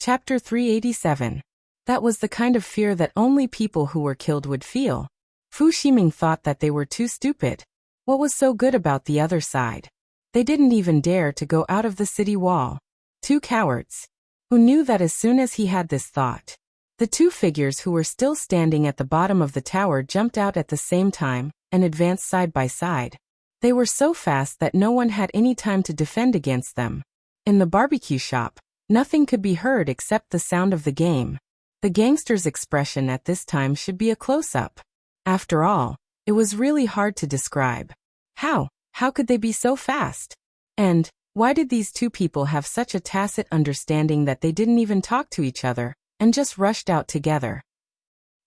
Chapter 387. That was the kind of fear that only people who were killed would feel. Fu Ximing thought that they were too stupid. What was so good about the other side? They didn't even dare to go out of the city wall. Two cowards. Who knew that as soon as he had this thought? The two figures who were still standing at the bottom of the tower jumped out at the same time and advanced side by side. They were so fast that no one had any time to defend against them. In the barbecue shop, nothing could be heard except the sound of the game. The gangster's expression at this time should be a close-up. After all, it was really hard to describe. How could they be so fast? And why did these two people have such a tacit understanding that they didn't even talk to each other and just rushed out together?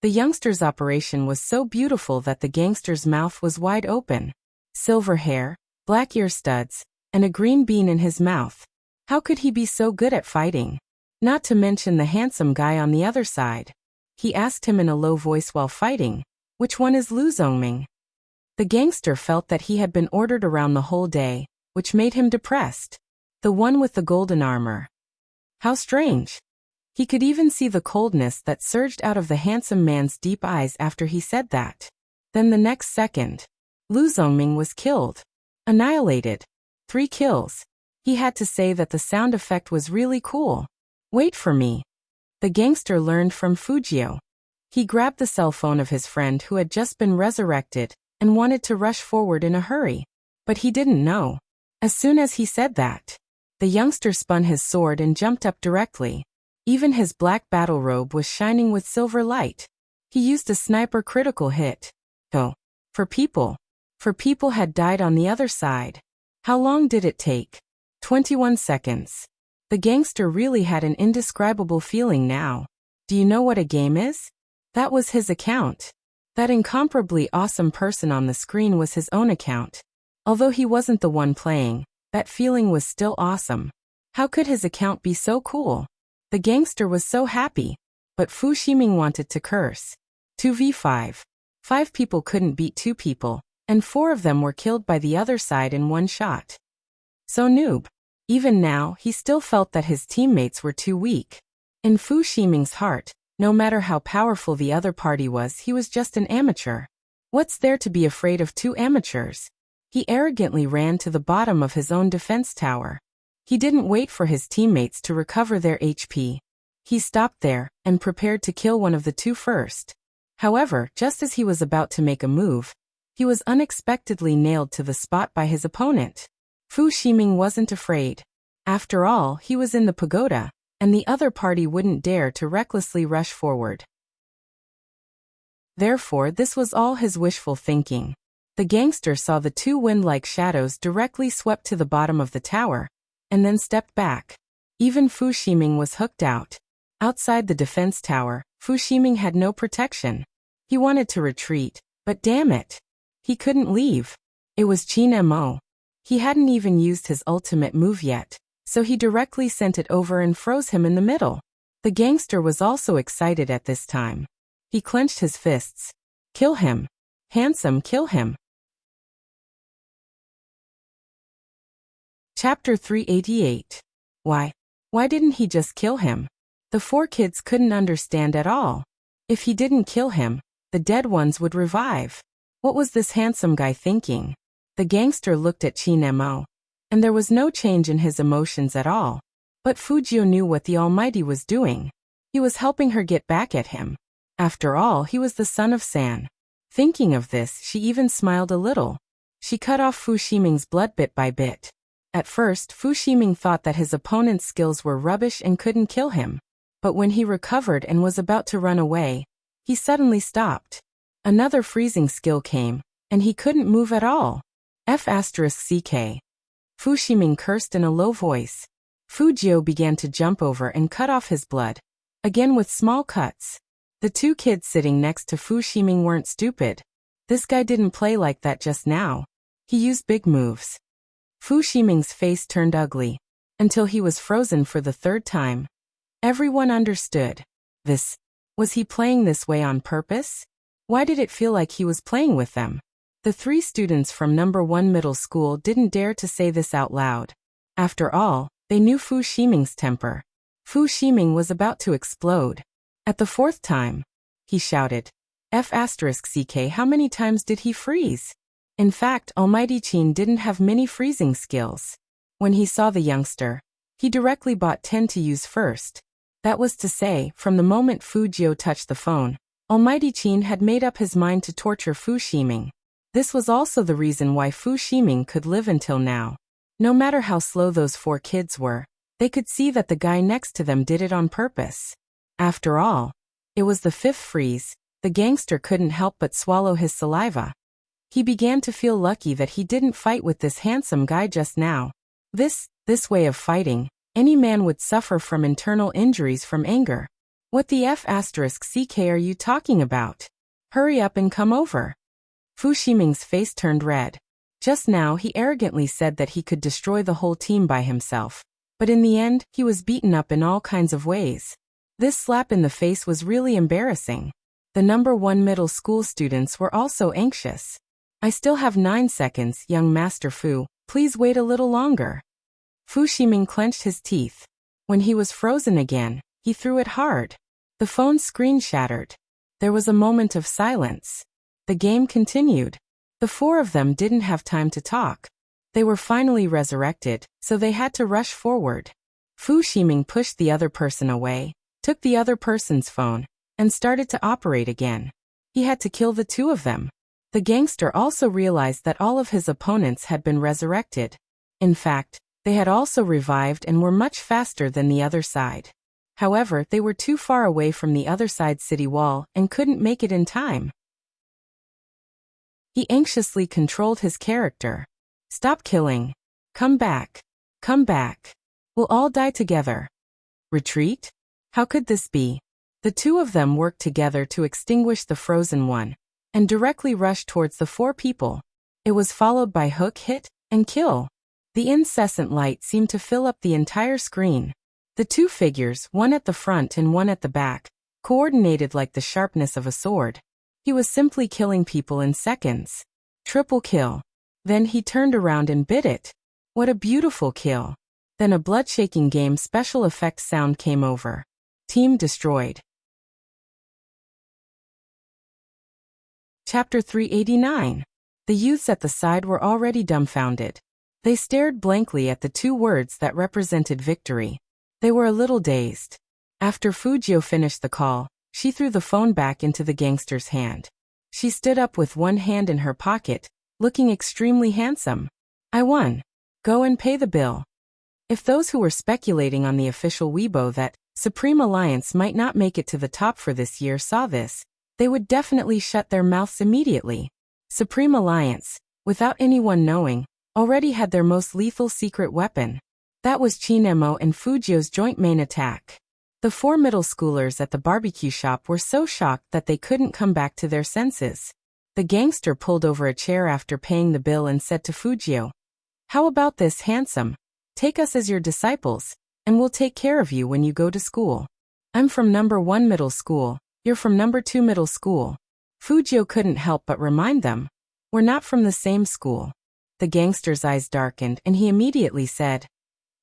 The youngster's operation was so beautiful that the gangster's mouth was wide open. Silver hair, black ear studs, and a green bean in his mouth. How could he be so good at fighting? Not to mention the handsome guy on the other side. He asked him in a low voice while fighting, "Which one is Lu Zongming?" The gangster felt that he had been ordered around the whole day, which made him depressed. The one with the golden armor. How strange. He could even see the coldness that surged out of the handsome man's deep eyes after he said that. Then the next second, Lu Zongming was killed. Annihilated. 3 kills. He had to say that the sound effect was really cool. Wait for me. The gangster learned from Fujio. He grabbed the cell phone of his friend who had just been resurrected and wanted to rush forward in a hurry. But he didn't know. As soon as he said that, the youngster spun his sword and jumped up directly. Even his black battle robe was shining with silver light. He used a sniper critical hit. Oh, for people had died on the other side. How long did it take? 21 seconds. The gangster really had an indescribable feeling now. Do you know what a game is? That was his account. That incomparably awesome person on the screen was his own account. Although he wasn't the one playing, that feeling was still awesome. How could his account be so cool? The gangster was so happy. But Fu Ximing wanted to curse. 2v5. 5 people couldn't beat 2 people, and 4 of them were killed by the other side in one shot. So noob. Even now, he still felt that his teammates were too weak. In Fu Ximing's heart, no matter how powerful the other party was, he was just an amateur. What's there to be afraid of 2 amateurs? He arrogantly ran to the bottom of his own defense tower. He didn't wait for his teammates to recover their HP. He stopped there and prepared to kill one of the 2 first. However, just as he was about to make a move, he was unexpectedly nailed to the spot by his opponent. Fu Ximing wasn't afraid. After all, he was in the pagoda, and the other party wouldn't dare to recklessly rush forward. Therefore, this was all his wishful thinking. The gangster saw the 2 wind-like shadows directly swept to the bottom of the tower, and then stepped back. Even Fu Ximing was hooked out. Outside the defense tower, Fu Ximing had no protection. He wanted to retreat, but damn it. He couldn't leave. It was Qin Mo. He hadn't even used his ultimate move yet, so he directly sent it over and froze him in the middle. The gangster was also excited at this time. He clenched his fists. Kill him. Handsome, kill him. Chapter 388. Why didn't he just kill him? The 4 kids couldn't understand at all. If he didn't kill him, the dead ones would revive. What was this handsome guy thinking? The gangster looked at Qin Mo, and there was no change in his emotions at all. But Fujio knew what the Almighty was doing. He was helping her get back at him. After all, he was the son of San. Thinking of this, she even smiled a little. She cut off Fu Ximing's blood bit by bit. At first, Fu Ximing thought that his opponent's skills were rubbish and couldn't kill him. But when he recovered and was about to run away, he suddenly stopped. Another freezing skill came, and he couldn't move at all. F***ck. Fu Ximing cursed in a low voice. Fujio began to jump over and cut off his blood. Again with small cuts. The 2 kids sitting next to Fu Ximing weren't stupid. This guy didn't play like that just now. He used big moves. Fu Ximing's face turned ugly, until he was frozen for the 3rd time. Everyone understood. Was he playing this way on purpose? Why did it feel like he was playing with them? The 3 students from number 1 middle school didn't dare to say this out loud. After all, they knew Fu Ximing's temper. Fu Ximing was about to explode. At the fourth time, he shouted, F***ck, how many times did he freeze? In fact, Almighty Qin didn't have many freezing skills. When he saw the youngster, he directly bought 10 to use first. That was to say, from the moment Fu Jiu touched the phone, Almighty Qin had made up his mind to torture Fu Ximing. This was also the reason why Fu Ximing could live until now. No matter how slow those 4 kids were, they could see that the guy next to them did it on purpose. After all, it was the 5th freeze. The gangster couldn't help but swallow his saliva. He began to feel lucky that he didn't fight with this handsome guy just now. This way of fighting, any man would suffer from internal injuries from anger. What the F***ck are you talking about? Hurry up and come over. Fu Ximing's face turned red. Just now he arrogantly said that he could destroy the whole team by himself. But in the end, he was beaten up in all kinds of ways. This slap in the face was really embarrassing. The number 1 middle school students were also anxious. I still have 9 seconds, young Master Fu, please wait a little longer. Fu Ximing clenched his teeth. When he was frozen again, he threw it hard. The phone's screen shattered. There was a moment of silence. The game continued. The 4 of them didn't have time to talk. They were finally resurrected, so they had to rush forward. Fu Ximing pushed the other person away, took the other person's phone, and started to operate again. He had to kill the 2 of them. The gangster also realized that all of his opponents had been resurrected. In fact, they had also revived and were much faster than the other side. However, they were too far away from the other side's city wall and couldn't make it in time. He anxiously controlled his character. Stop killing. Come back. Come back. We'll all die together. Retreat? How could this be? The 2 of them worked together to extinguish the frozen one, and directly rushed towards the 4 people. It was followed by hook, hit, and kill. The incessant light seemed to fill up the entire screen. The 2 figures, one at the front and one at the back, coordinated like the sharpness of a sword. He was simply killing people in seconds. Triple kill. Then he turned around and bit it. What a beautiful kill. Then a blood-shaking game special effect sound came over. Team destroyed. Chapter 389. The youths at the side were already dumbfounded. They stared blankly at the 2 words that represented victory. They were a little dazed. After Fujio finished the call, she threw the phone back into the gangster's hand. She stood up with one hand in her pocket, looking extremely handsome. I won. Go and pay the bill. If those who were speculating on the official Weibo that Supreme Alliance might not make it to the top for this year saw this, they would definitely shut their mouths immediately. Supreme Alliance, without anyone knowing, already had their most lethal secret weapon. That was Chinemo and Fujio's joint main attack. The 4 middle schoolers at the barbecue shop were so shocked that they couldn't come back to their senses. The gangster pulled over a chair after paying the bill and said to Fujio, "How about this, handsome? Take us as your disciples, and we'll take care of you when you go to school. I'm from number 1 middle school, you're from number 2 middle school." Fujio couldn't help but remind them, "We're not from the same school." The gangster's eyes darkened and he immediately said,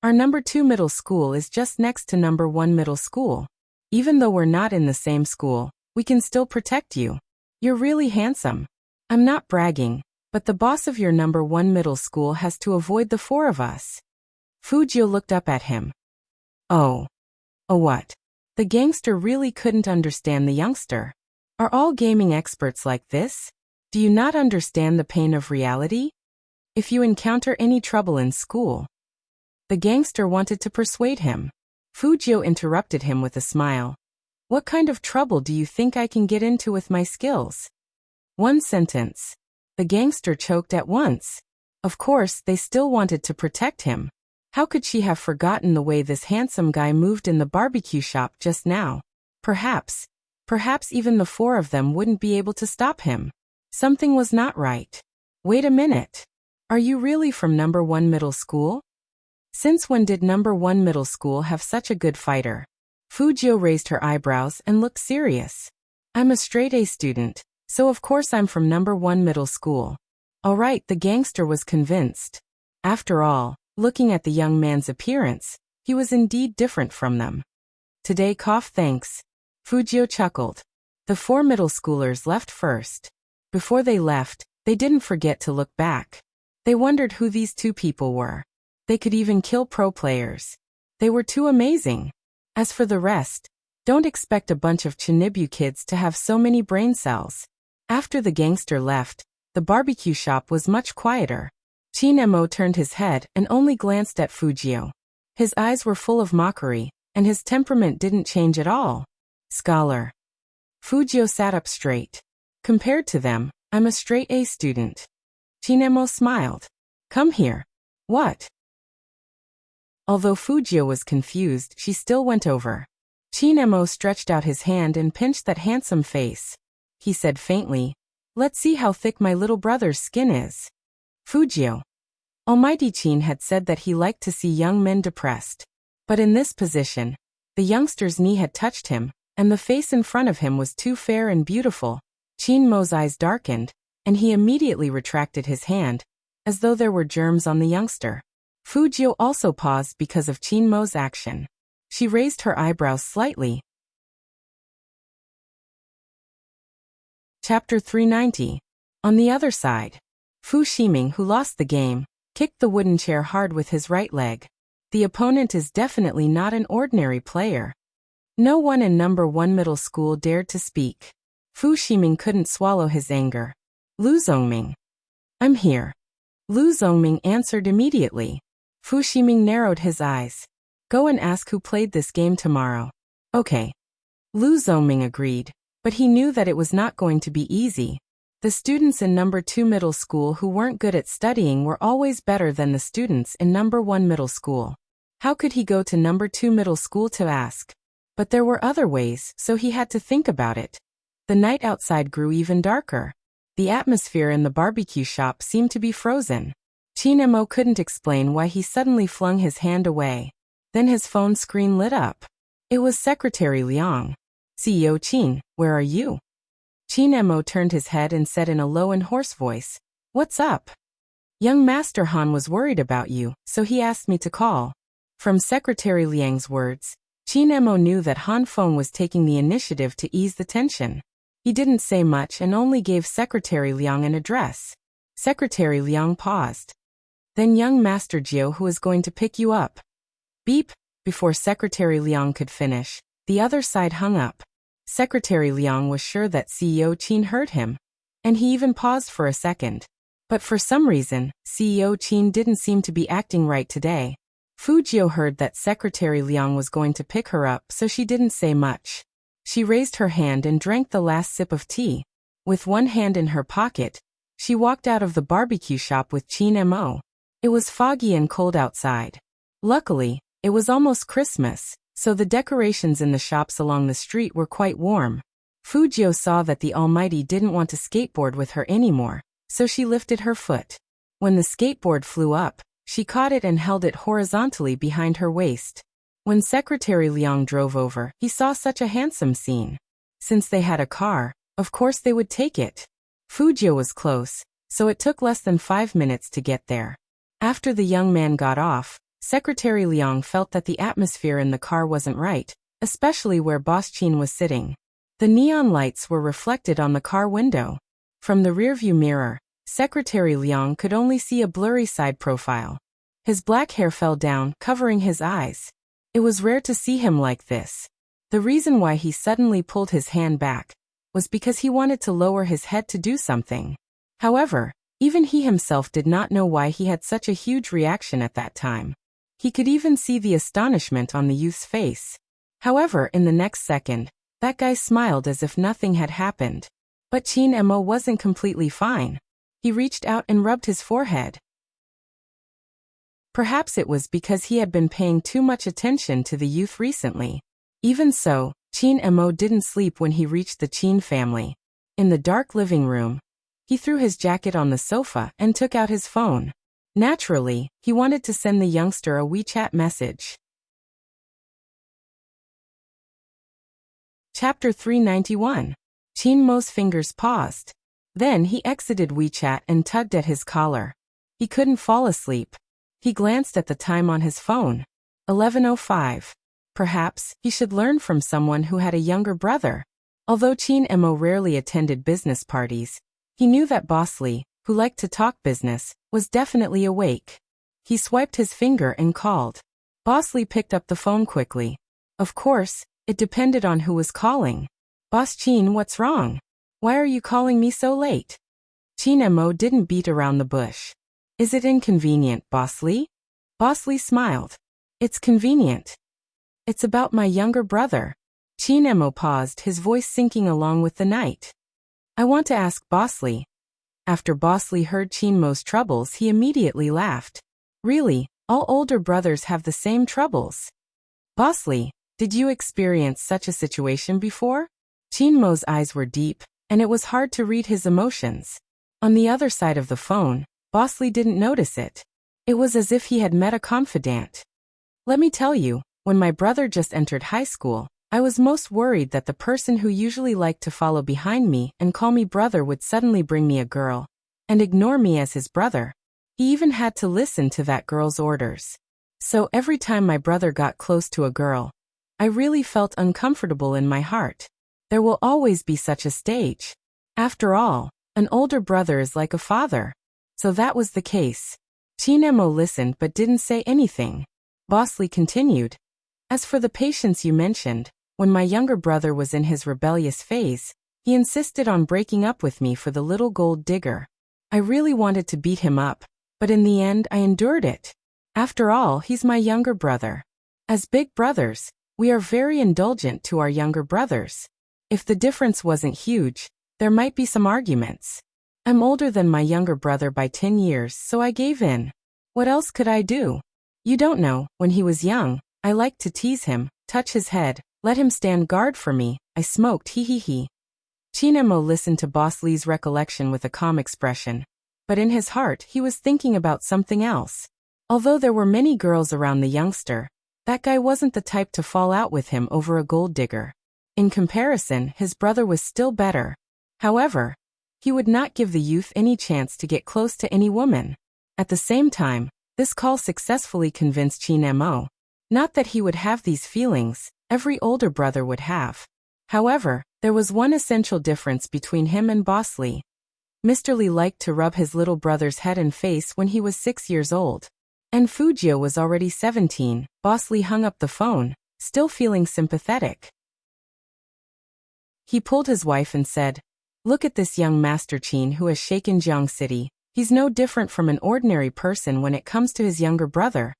"Our number 2 middle school is just next to number 1 middle school. Even though we're not in the same school, we can still protect you. You're really handsome. I'm not bragging, but the boss of your number 1 middle school has to avoid the 4 of us." Fujio looked up at him. Oh. What? The gangster really couldn't understand the youngster. Are all gaming experts like this? Do you not understand the pain of reality? If you encounter any trouble in school. The gangster wanted to persuade him. Fujio interrupted him with a smile. What kind of trouble do you think I can get into with my skills? One sentence. The gangster choked at once. Of course, they still wanted to protect him. How could she have forgotten the way this handsome guy moved in the barbecue shop just now? Perhaps even the 4 of them wouldn't be able to stop him. Something was not right. Wait a minute. Are you really from number 1 middle school? Since when did number 1 middle school have such a good fighter? Fujio raised her eyebrows and looked serious. I'm a straight A student, so of course I'm from number 1 middle school. All right, the gangster was convinced. After all, looking at the young man's appearance, he was indeed different from them. Today cough thanks. Fujio chuckled. The 4 middle schoolers left first. Before they left, they didn't forget to look back. They wondered who these 2 people were. They could even kill pro players. They were too amazing. As for the rest, don't expect a bunch of Chinibu kids to have so many brain cells. After the gangster left, the barbecue shop was much quieter. Chinemo turned his head and only glanced at Fujio. His eyes were full of mockery, and his temperament didn't change at all. Scholar. Fujio sat up straight. Compared to them, I'm a straight A student. Chinemo smiled. Come here. What? Although Fujio was confused, she still went over. Chinemo stretched out his hand and pinched that handsome face. He said faintly, let's see how thick my little brother's skin is. Fujio. Almighty Chin had said that he liked to see young men depressed. But in this position, the youngster's knee had touched him, and the face in front of him was too fair and beautiful. Chinmo's eyes darkened, and he immediately retracted his hand, as though there were germs on the youngster. Fujio also paused because of Chinmo's action. She raised her eyebrows slightly. Chapter 390. On the other side. Fu Ximing, who lost the game, kicked the wooden chair hard with his right leg. The opponent is definitely not an ordinary player. No one in number 1 middle school dared to speak. Fu Ximing couldn't swallow his anger. Lu Zongming. I'm here. Lu Zongming answered immediately. Fu Ximing narrowed his eyes. Go and ask who played this game tomorrow. Okay. Lu Zongming agreed, but he knew that it was not going to be easy. The students in number 2 middle school who weren't good at studying were always better than the students in number 1 middle school. How could he go to number 2 middle school to ask? But there were other ways, so he had to think about it. The night outside grew even darker. The atmosphere in the barbecue shop seemed to be frozen. Chinemo couldn't explain why he suddenly flung his hand away. Then his phone screen lit up. It was Secretary Liang. CEO Chin, where are you? Chinemo turned his head and said in a low and hoarse voice, What's up? Young Master Han was worried about you, so he asked me to call. From Secretary Liang's words, Chinemo knew that Han Feng was taking the initiative to ease the tension. He didn't say much and only gave Secretary Liang an address. Secretary Liang paused. Then young Master Jiu, who is going to pick you up. Beep. Before Secretary Liang could finish, the other side hung up. Secretary Liang was sure that CEO Chin heard him, and he even paused for a second. But for some reason, CEO Chin didn't seem to be acting right today. Fujio heard that Secretary Liang was going to pick her up, so she didn't say much. She raised her hand and drank the last sip of tea. With one hand in her pocket, she walked out of the barbecue shop with Chinemo. It was foggy and cold outside. Luckily, it was almost Christmas, so the decorations in the shops along the street were quite warm. Fujio saw that the Almighty didn't want to skateboard with her anymore, so she lifted her foot. When the skateboard flew up, she caught it and held it horizontally behind her waist. When Secretary Liang drove over, he saw such a handsome scene. Since they had a car, of course they would take it. Fujio was close, so it took less than 5 minutes to get there. After the young man got off, Secretary Liang felt that the atmosphere in the car wasn't right, especially where Boss Chin was sitting. The neon lights were reflected on the car window. From the rearview mirror, Secretary Liang could only see a blurry side profile. His black hair fell down, covering his eyes. It was rare to see him like this. The reason why he suddenly pulled his hand back was because he wanted to lower his head to do something. However, even he himself did not know why he had such a huge reaction at that time. He could even see the astonishment on the youth's face. However, in the next second, that guy smiled as if nothing had happened. But Chinemo wasn't completely fine. He reached out and rubbed his forehead. Perhaps it was because he had been paying too much attention to the youth recently. Even so, Chinemo didn't sleep when he reached the Chin family. In the dark living room, he threw his jacket on the sofa and took out his phone. Naturally, he wanted to send the youngster a WeChat message. Chapter 391. Chinmo's fingers paused. Then he exited WeChat and tugged at his collar. He couldn't fall asleep. He glanced at the time on his phone. 11:05. Perhaps he should learn from someone who had a younger brother. Although Chin Mo rarely attended business parties, he knew that Bosley, who liked to talk business, was definitely awake. He swiped his finger and called. Bosley picked up the phone quickly. Of course, it depended on who was calling. Boss Chin, what's wrong? Why are you calling me so late? Chin Mo didn't beat around the bush. Is it inconvenient, Bosley? Bosley smiled. It's convenient. It's about my younger brother. Chin Mo paused, his voice sinking along with the night. I want to ask Bosley. After Bosley heard Chin Mo's troubles, he immediately laughed. Really, all older brothers have the same troubles. Bosley, did you experience such a situation before? Chin Mo's eyes were deep, and it was hard to read his emotions. On the other side of the phone, Bosley didn't notice it. It was as if he had met a confidant. Let me tell you, when my brother just entered high school, I was most worried that the person who usually liked to follow behind me and call me brother would suddenly bring me a girl and ignore me as his brother. He even had to listen to that girl's orders. So every time my brother got close to a girl, I really felt uncomfortable in my heart. There will always be such a stage. After all, an older brother is like a father. So that was the case. Chin Mo listened but didn't say anything. Bosley continued. As for the patience you mentioned, when my younger brother was in his rebellious phase, he insisted on breaking up with me for the little gold digger. I really wanted to beat him up, but in the end I endured it. After all, he's my younger brother. As big brothers, we are very indulgent to our younger brothers. If the difference wasn't huge, there might be some arguments. I'm older than my younger brother by 10 years, so I gave in. What else could I do? You don't know, when he was young, I liked to tease him, touch his head, let him stand guard for me. I smoked, he. Chin Mo listened to Bosley's recollection with a calm expression, but in his heart he was thinking about something else. Although there were many girls around the youngster, that guy wasn't the type to fall out with him over a gold digger. In comparison, his brother was still better. However, he would not give the youth any chance to get close to any woman. At the same time, this call successfully convinced Chin Mo. Not that he would have these feelings, every older brother would have. However, there was one essential difference between him and Bosley. Mr. Lee liked to rub his little brother's head and face when he was 6 years old. And Fujio was already 17. Bosley hung up the phone, still feeling sympathetic. He pulled his wife and said, Look at this young Master Chin who has shaken Jiang City. He's no different from an ordinary person when it comes to his younger brother.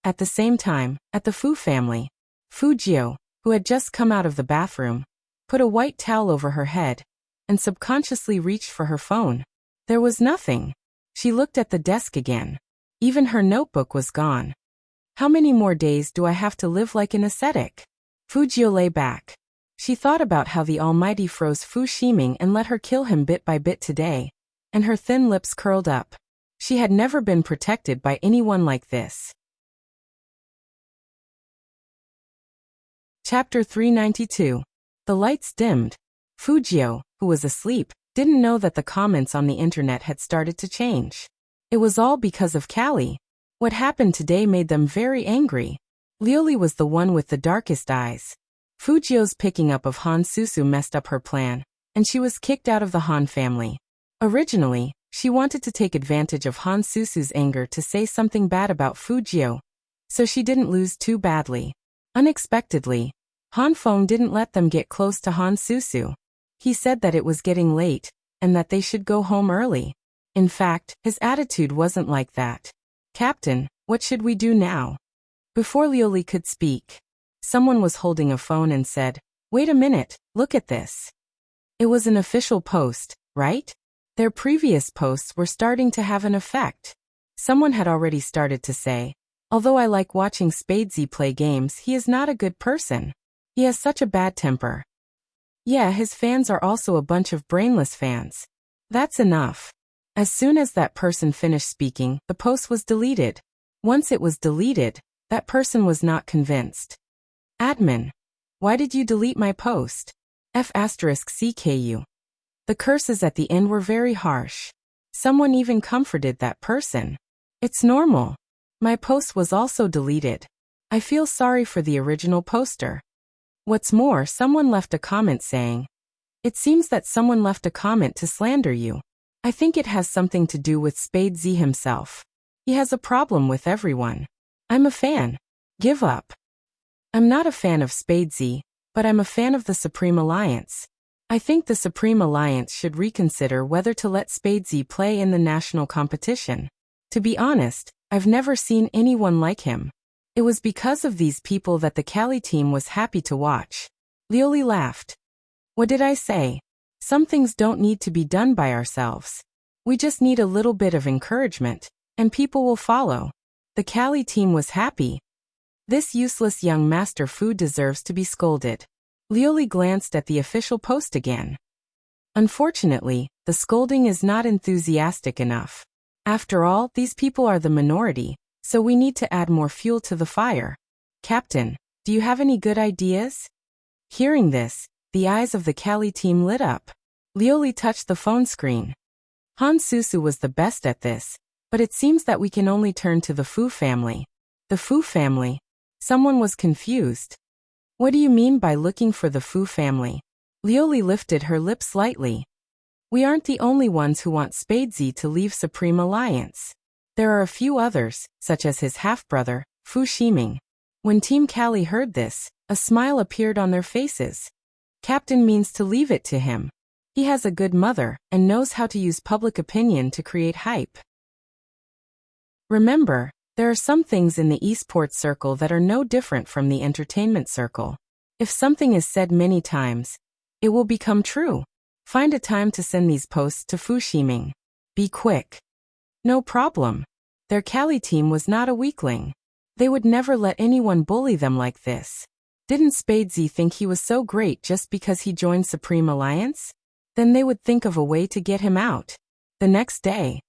At the same time, at the Fu family, Fujio, who had just come out of the bathroom, put a white towel over her head and subconsciously reached for her phone. There was nothing. She looked at the desk again. Even her notebook was gone. How many more days do I have to live like an ascetic? Fujio lay back. She thought about how the Almighty froze Fu Shiming and let her kill him bit by bit today, and her thin lips curled up. She had never been protected by anyone like this. Chapter 392. The lights dimmed. Fujio, who was asleep, didn't know that the comments on the internet had started to change. It was all because of Callie. What happened today made them very angry. Lioli was the one with the darkest eyes. Fujio's picking up of Han Susu messed up her plan, and she was kicked out of the Han family. Originally, she wanted to take advantage of Han Susu's anger to say something bad about Fujio, so she didn't lose too badly. Unexpectedly, Han Feng didn't let them get close to Han Susu. He said that it was getting late, and that they should go home early. In fact, his attitude wasn't like that. Captain, what should we do now? Before Lioli could speak, someone was holding a phone and said, Wait a minute, look at this. It was an official post, right? Their previous posts were starting to have an effect. Someone had already started to say, Although I like watching Spadesy play games, he is not a good person. He has such a bad temper. Yeah, his fans are also a bunch of brainless fans. That's enough. As soon as that person finished speaking, the post was deleted. Once it was deleted, that person was not convinced. Admin, why did you delete my post? F*CKU. The curses at the end were very harsh. Someone even comforted that person. It's normal. My post was also deleted. I feel sorry for the original poster. What's more, someone left a comment saying, "It seems that someone left a comment to slander you. I think it has something to do with Spade Z himself. He has a problem with everyone. I'm a fan. Give up." I'm not a fan of Spade Z, but I'm a fan of the Supreme Alliance. I think the Supreme Alliance should reconsider whether to let Spade Z play in the national competition. To be honest, I've never seen anyone like him. It was because of these people that the Cali team was happy to watch. Lioli laughed. What did I say? Some things don't need to be done by ourselves. We just need a little bit of encouragement, and people will follow. The Cali team was happy. This useless young master food deserves to be scolded. Lioli glanced at the official post again. Unfortunately, the scolding is not enthusiastic enough. After all, these people are the minority, so we need to add more fuel to the fire. Captain, do you have any good ideas? Hearing this, the eyes of the Cali team lit up. Lioli touched the phone screen. Han Susu was the best at this, but it seems that we can only turn to the Fu family. The Fu family? Someone was confused. What do you mean by looking for the Fu family? Lioli lifted her lips slightly. We aren't the only ones who want Spade Z to leave Supreme Alliance. There are a few others, such as his half-brother, Fu Shiming. When Team Cali heard this, a smile appeared on their faces. Captain means to leave it to him. He has a good mother and knows how to use public opinion to create hype. Remember, there are some things in the esports circle that are no different from the entertainment circle. If something is said many times, it will become true. Find a time to send these posts to Fu Shiming. Be quick. No problem. Their Cali team was not a weakling. They would never let anyone bully them like this. Didn't Spadesy think he was so great just because he joined Supreme Alliance? Then they would think of a way to get him out. The next day.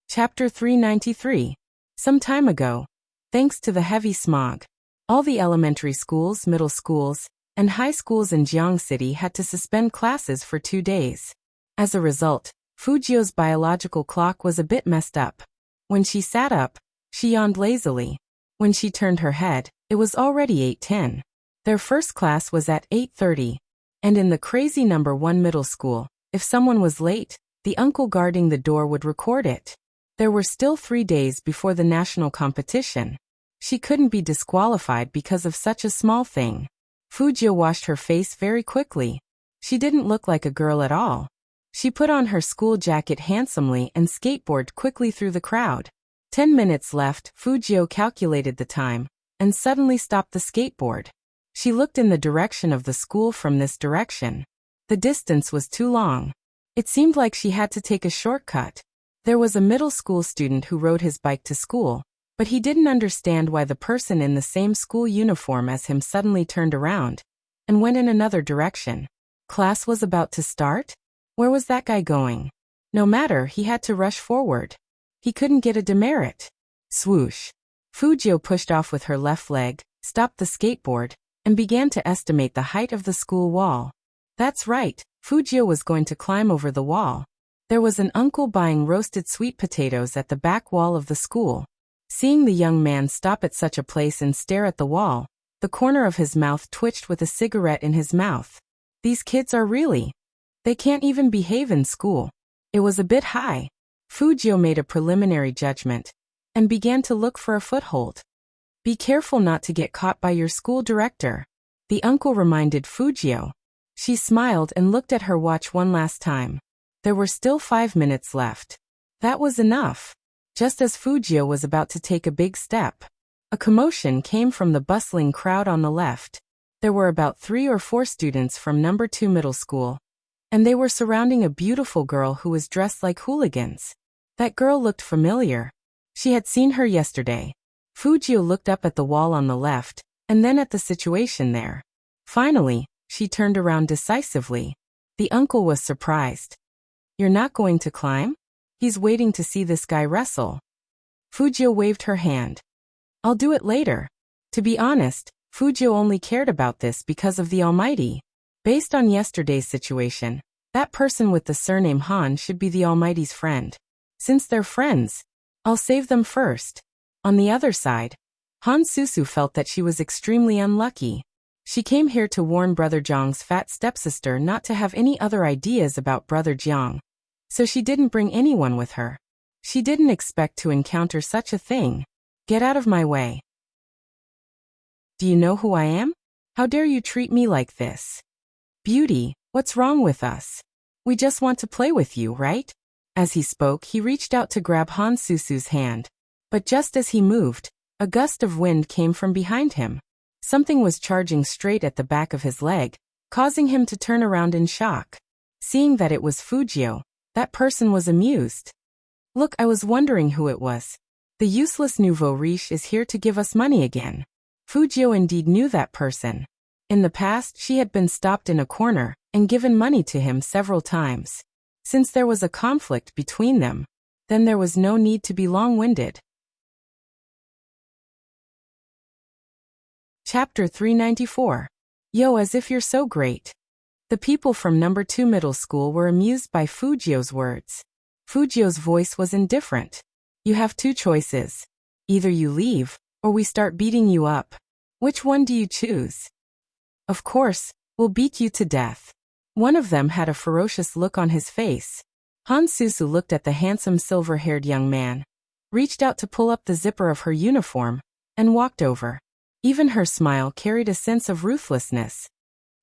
Chapter 393. Some time ago, thanks to the heavy smog, all the elementary schools, middle schools, and high schools in Jiang City had to suspend classes for 2 days. As a result, Fujio's biological clock was a bit messed up. When she sat up, she yawned lazily. When she turned her head, it was already 8:10. Their first class was at 8:30. And in the crazy number 1 middle school, if someone was late, the uncle guarding the door would record it. There were still 3 days before the national competition. She couldn't be disqualified because of such a small thing. Fujio washed her face very quickly. She didn't look like a girl at all. She put on her school jacket handsomely and skateboarded quickly through the crowd. 10 minutes left, Fujio calculated the time, and suddenly stopped the skateboard. She looked in the direction of the school from this direction. The distance was too long. It seemed like she had to take a shortcut. There was a middle school student who rode his bike to school, but he didn't understand why the person in the same school uniform as him suddenly turned around and went in another direction. Class was about to start? Where was that guy going? No matter, he had to rush forward. He couldn't get a demerit. Swoosh. Fujio pushed off with her left leg, stopped the skateboard, and began to estimate the height of the school wall. That's right, Fujio was going to climb over the wall. There was an uncle buying roasted sweet potatoes at the back wall of the school. Seeing the young man stop at such a place and stare at the wall, the corner of his mouth twitched with a cigarette in his mouth. These kids are really... They can't even behave in school. It was a bit high. Fujio made a preliminary judgment and began to look for a foothold. Be careful not to get caught by your school director, the uncle reminded Fujio. She smiled and looked at her watch one last time. There were still 5 minutes left. That was enough. Just as Fujio was about to take a big step, a commotion came from the bustling crowd on the left. There were about 3 or 4 students from number 2 middle school, and they were surrounding a beautiful girl who was dressed like hooligans. That girl looked familiar. She had seen her yesterday. Fujio looked up at the wall on the left, and then at the situation there. Finally, she turned around decisively. The uncle was surprised. You're not going to climb? He's waiting to see this guy wrestle. Fujio waved her hand. I'll do it later. To be honest, Fujio only cared about this because of the Almighty. Based on yesterday's situation, that person with the surname Han should be the Almighty's friend. Since they're friends, I'll save them first. On the other side, Han Susu felt that she was extremely unlucky. She came here to warn Brother Jiang's fat stepsister not to have any other ideas about Brother Jiang. So she didn't bring anyone with her. She didn't expect to encounter such a thing. Get out of my way. Do you know who I am? How dare you treat me like this? Beauty, what's wrong with us? We just want to play with you, right? As he spoke, he reached out to grab Han Susu's hand. But just as he moved, a gust of wind came from behind him. Something was charging straight at the back of his leg, causing him to turn around in shock. Seeing that it was Fujio, that person was amused. Look, I was wondering who it was. The useless nouveau riche is here to give us money again. Fujio indeed knew that person. In the past, she had been stopped in a corner and given money to him several times. Since there was a conflict between them, then there was no need to be long-winded. Chapter 394. Yo, as if you're so great. The people from number 2 middle school were amused by Fujio's words. Fujio's voice was indifferent. You have two choices. Either you leave, or we start beating you up. Which one do you choose? Of course, we'll beat you to death. One of them had a ferocious look on his face. Han Susu looked at the handsome silver-haired young man, reached out to pull up the zipper of her uniform, and walked over. Even her smile carried a sense of ruthlessness.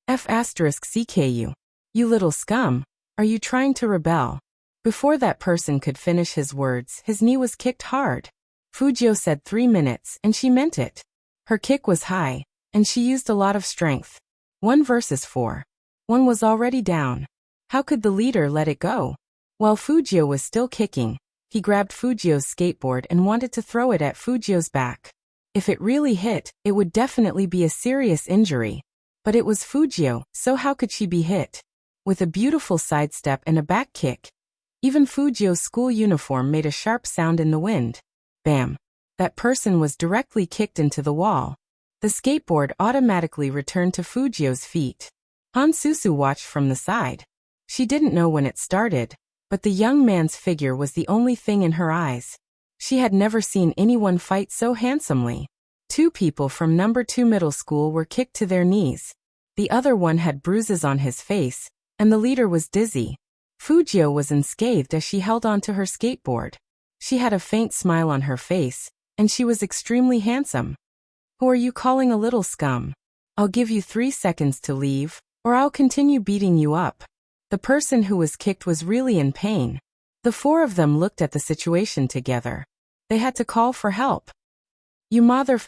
F*CKU. You little scum, are you trying to rebel? Before that person could finish his words, his knee was kicked hard. Fujio said 3 minutes, and she meant it. Her kick was high, and she used a lot of strength. 1 versus 4. One was already down. How could the leader let it go? While Fujio was still kicking, he grabbed Fujio's skateboard and wanted to throw it at Fujio's back. If it really hit, it would definitely be a serious injury. But it was Fujio, so how could she be hit? With a beautiful sidestep and a back kick. Even Fujio's school uniform made a sharp sound in the wind. Bam! That person was directly kicked into the wall. The skateboard automatically returned to Fujio's feet. Han Susu watched from the side. She didn't know when it started, but the young man's figure was the only thing in her eyes. She had never seen anyone fight so handsomely. 2 people from number 2 middle school were kicked to their knees. The other one had bruises on his face, and the leader was dizzy. Fujio was unscathed as she held onto her skateboard. She had a faint smile on her face, and she was extremely handsome. Who are you calling a little scum? I'll give you 3 seconds to leave, or I'll continue beating you up. The person who was kicked was really in pain. The 4 of them looked at the situation together. They had to call for help. You mother****,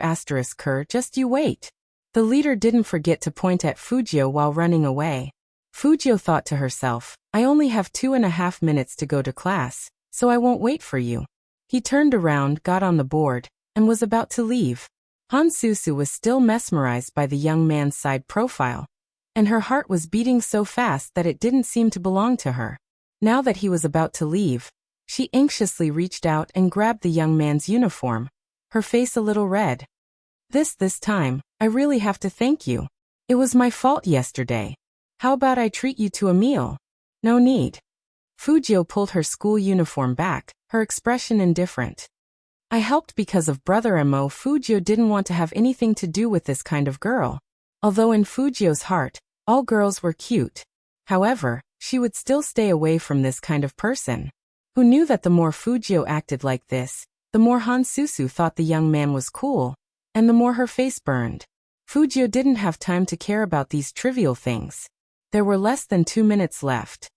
just you wait. The leader didn't forget to point at Fujio while running away. Fujio thought to herself, I only have 2.5 minutes to go to class, so I won't wait for you. He turned around, got on the board, and was about to leave. Han Susu was still mesmerized by the young man's side profile, and her heart was beating so fast that it didn't seem to belong to her. Now that he was about to leave, she anxiously reached out and grabbed the young man's uniform, her face a little red. This time, I really have to thank you. It was my fault yesterday. How about I treat you to a meal? No need. Fujio pulled her school uniform back, her expression indifferent. I helped because of Brother Mo. Fujio didn't want to have anything to do with this kind of girl. Although in Fujio's heart, all girls were cute. However, she would still stay away from this kind of person. Who knew that the more Fujio acted like this, the more Han Susu thought the young man was cool, and the more her face burned. Fujio didn't have time to care about these trivial things. There were less than 2 minutes left.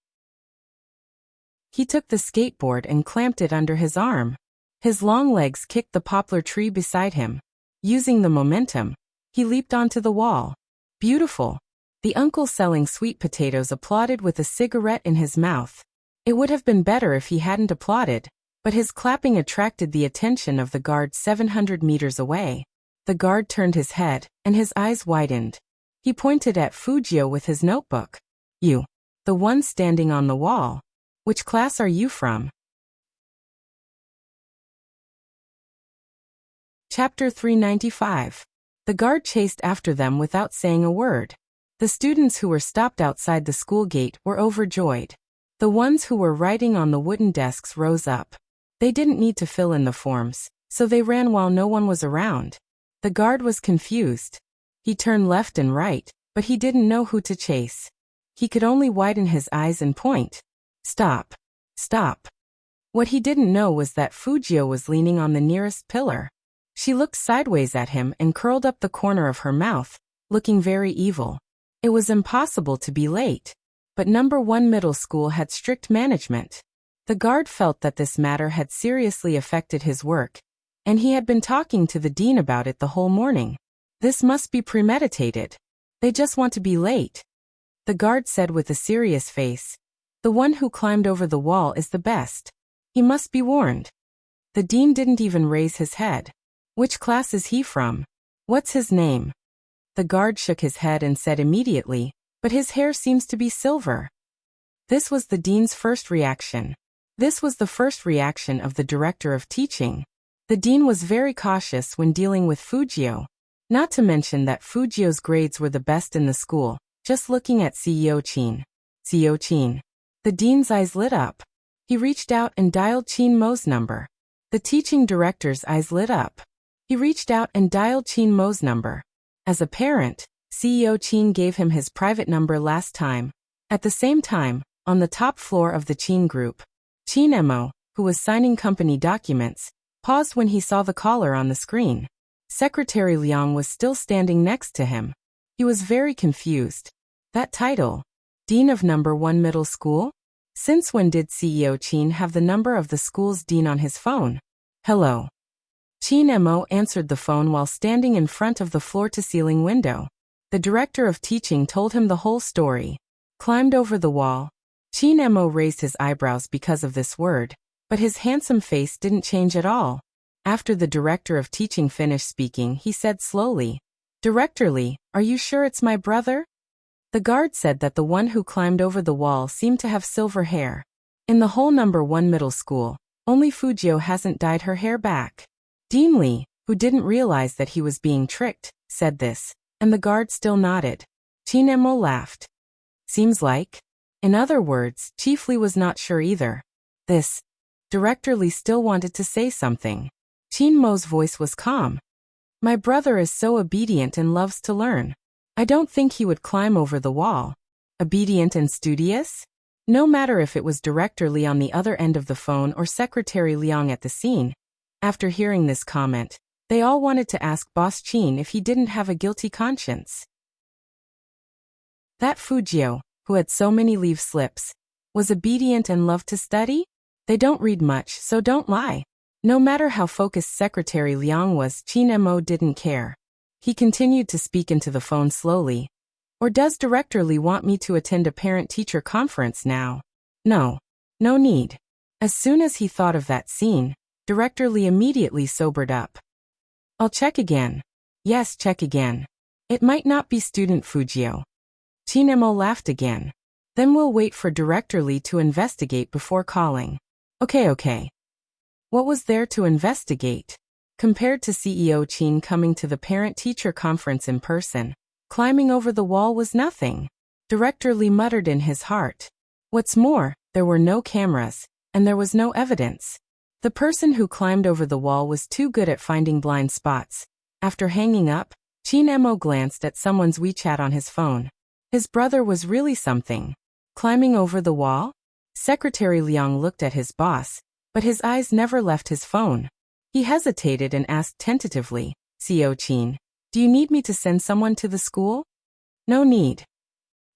He took the skateboard and clamped it under his arm. His long legs kicked the poplar tree beside him. Using the momentum, he leaped onto the wall. Beautiful. The uncle selling sweet potatoes applauded with a cigarette in his mouth. It would have been better if he hadn't applauded, but his clapping attracted the attention of the guard 700 meters away. The guard turned his head, and his eyes widened. He pointed at Fujio with his notebook. You. The one standing on the wall. Which class are you from? Chapter 395. The guard chased after them without saying a word. The students who were stopped outside the school gate were overjoyed. The ones who were writing on the wooden desks rose up. They didn't need to fill in the forms, so they ran while no one was around. The guard was confused. He turned left and right, but he didn't know who to chase. He could only widen his eyes and point. Stop. Stop. What he didn't know was that Fujio was leaning on the nearest pillar. She looked sideways at him and curled up the corner of her mouth, looking very evil. It was impossible to be late. But number 1 middle school had strict management. The guard felt that this matter had seriously affected his work, and he had been talking to the dean about it the whole morning. This must be premeditated. They just want to be late. The guard said with a serious face. The one who climbed over the wall is the best. He must be warned. The dean didn't even raise his head. Which class is he from? What's his name? The guard shook his head and said immediately, but his hair seems to be silver. This was the dean's first reaction. This was the first reaction of the director of teaching. The dean was very cautious when dealing with Fujio. Not to mention that Fujio's grades were the best in the school, just looking at CEO Chin. CEO Chin. The dean's eyes lit up. He reached out and dialed Chin Mo's number. The teaching director's eyes lit up. He reached out and dialed Chin Mo's number. As a parent, CEO Chin gave him his private number last time. At the same time, on the top floor of the Chin group, Chin Mo, who was signing company documents, paused when he saw the caller on the screen. Secretary Liang was still standing next to him. He was very confused. That title? Dean of number 1 middle school? Since when did CEO Chin have the number of the school's dean on his phone? Hello. Chin Mo answered the phone while standing in front of the floor-to-ceiling window. The director of teaching told him the whole story. Climbed over the wall. Chin Mo raised his eyebrows because of this word, but his handsome face didn't change at all. After the director of teaching finished speaking, he said slowly, Director Lee, are you sure it's my brother? The guard said that the one who climbed over the wall seemed to have silver hair. In the whole number 1 middle school, only Fujio hasn't dyed her hair back. Dean Lee, who didn't realize that he was being tricked, said this, and the guard still nodded. Chin Mo laughed. Seems like. In other words, Chief Lee was not sure either. This. Director Lee still wanted to say something. Chin Mo's voice was calm. My brother is so obedient and loves to learn. I don't think he would climb over the wall. Obedient and studious? No matter if it was Director Lee on the other end of the phone or Secretary Liang at the scene. After hearing this comment, they all wanted to ask Boss Chin if he didn't have a guilty conscience. That Fujio, who had so many leave slips, was obedient and loved to study? They don't read much, so don't lie. No matter how focused Secretary Liang was, Chin Mo didn't care. He continued to speak into the phone slowly. Or does Director Lee want me to attend a parent-teacher conference now? No. No need. As soon as he thought of that scene, Director Lee immediately sobered up. I'll check again. Yes, check again. It might not be student Fujio. Chin Mo laughed again. Then we'll wait for Director Lee to investigate before calling. Okay. What was there to investigate? Compared to CEO Chin coming to the parent-teacher conference in person, climbing over the wall was nothing. Director Lee muttered in his heart. What's more, there were no cameras, and there was no evidence. The person who climbed over the wall was too good at finding blind spots. After hanging up, Chin Mo glanced at someone's WeChat on his phone. His brother was really something. Climbing over the wall? Secretary Liang looked at his boss, but his eyes never left his phone. He hesitated and asked tentatively, CEO Chin, do you need me to send someone to the school? No need.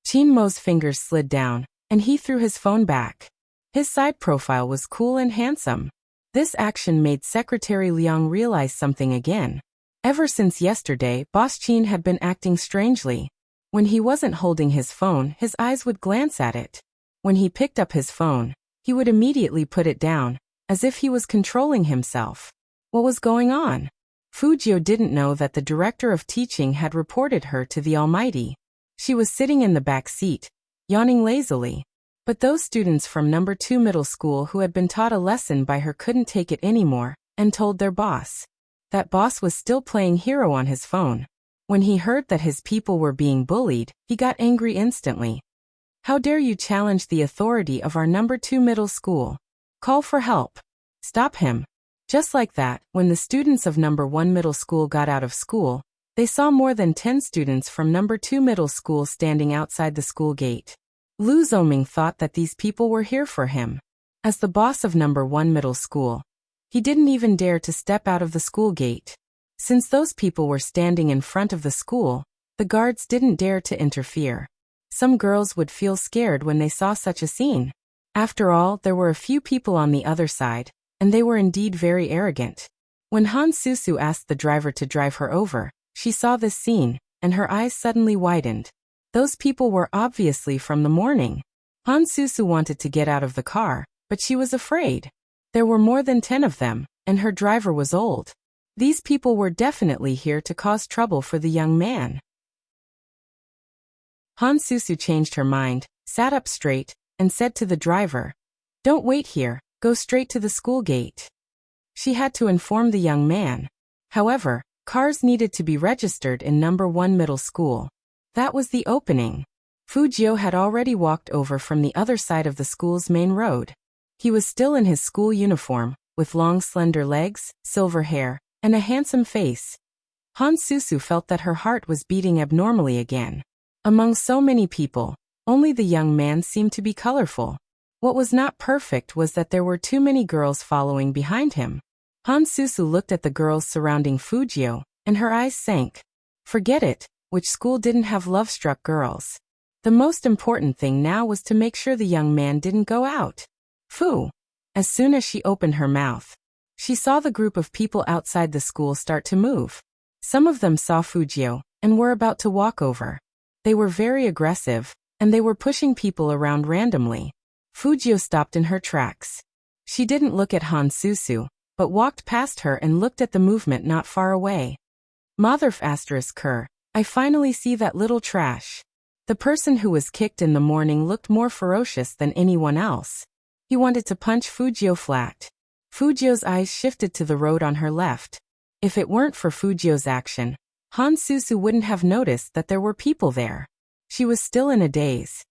Chin Mo's fingers slid down, and he threw his phone back. His side profile was cool and handsome. This action made Secretary Liang realize something again. Ever since yesterday, Boss Chin had been acting strangely. When he wasn't holding his phone, his eyes would glance at it. When he picked up his phone, he would immediately put it down, as if he was controlling himself. What was going on? Fujio didn't know that the director of teaching had reported her to the Almighty. She was sitting in the back seat, yawning lazily. But those students from number 2 middle school who had been taught a lesson by her couldn't take it anymore, and told their boss. That boss was still playing hero on his phone. When he heard that his people were being bullied, he got angry instantly. How dare you challenge the authority of our number 2 middle school? Call for help. Stop him. Just like that, when the students of number 1 middle school got out of school, they saw more than 10 students from number 2 middle school standing outside the school gate. Lu Zoming thought that these people were here for him. As the boss of number 1 middle school, he didn't even dare to step out of the school gate. Since those people were standing in front of the school, the guards didn't dare to interfere. Some girls would feel scared when they saw such a scene. After all, there were a few people on the other side, and they were indeed very arrogant. When Han Susu asked the driver to drive her over, she saw this scene, and her eyes suddenly widened. Those people were obviously from the morning. Han Susu wanted to get out of the car, but she was afraid. There were more than 10 of them, and her driver was old. These people were definitely here to cause trouble for the young man. Han Susu changed her mind, sat up straight, and said to the driver, "Don't wait here, go straight to the school gate." She had to inform the young man. However, cars needed to be registered in number 1 middle school. That was the opening. Fu Jiu had already walked over from the other side of the school's main road. He was still in his school uniform, with long slender legs, silver hair, and a handsome face. Han Susu felt that her heart was beating abnormally again. Among so many people, only the young man seemed to be colorful. What was not perfect was that there were too many girls following behind him. Han Susu looked at the girls surrounding Fu Jiu, and her eyes sank. Forget it, which school didn't have love-struck girls? The most important thing now was to make sure the young man didn't go out. Fu. As soon as she opened her mouth, she saw the group of people outside the school start to move. Some of them saw Fu Jiu, and were about to walk over. They were very aggressive, and they were pushing people around randomly. Fu Jiu stopped in her tracks. She didn't look at Han Susu, but walked past her and looked at the movement not far away. Motherf ***, I finally see that little trash. The person who was kicked in the morning looked more ferocious than anyone else. He wanted to punch Fu Jiu flat. Fu Jiu's eyes shifted to the road on her left. If it weren't for Fu Jiu's action, Han Susu wouldn't have noticed that there were people there. She was still in a daze.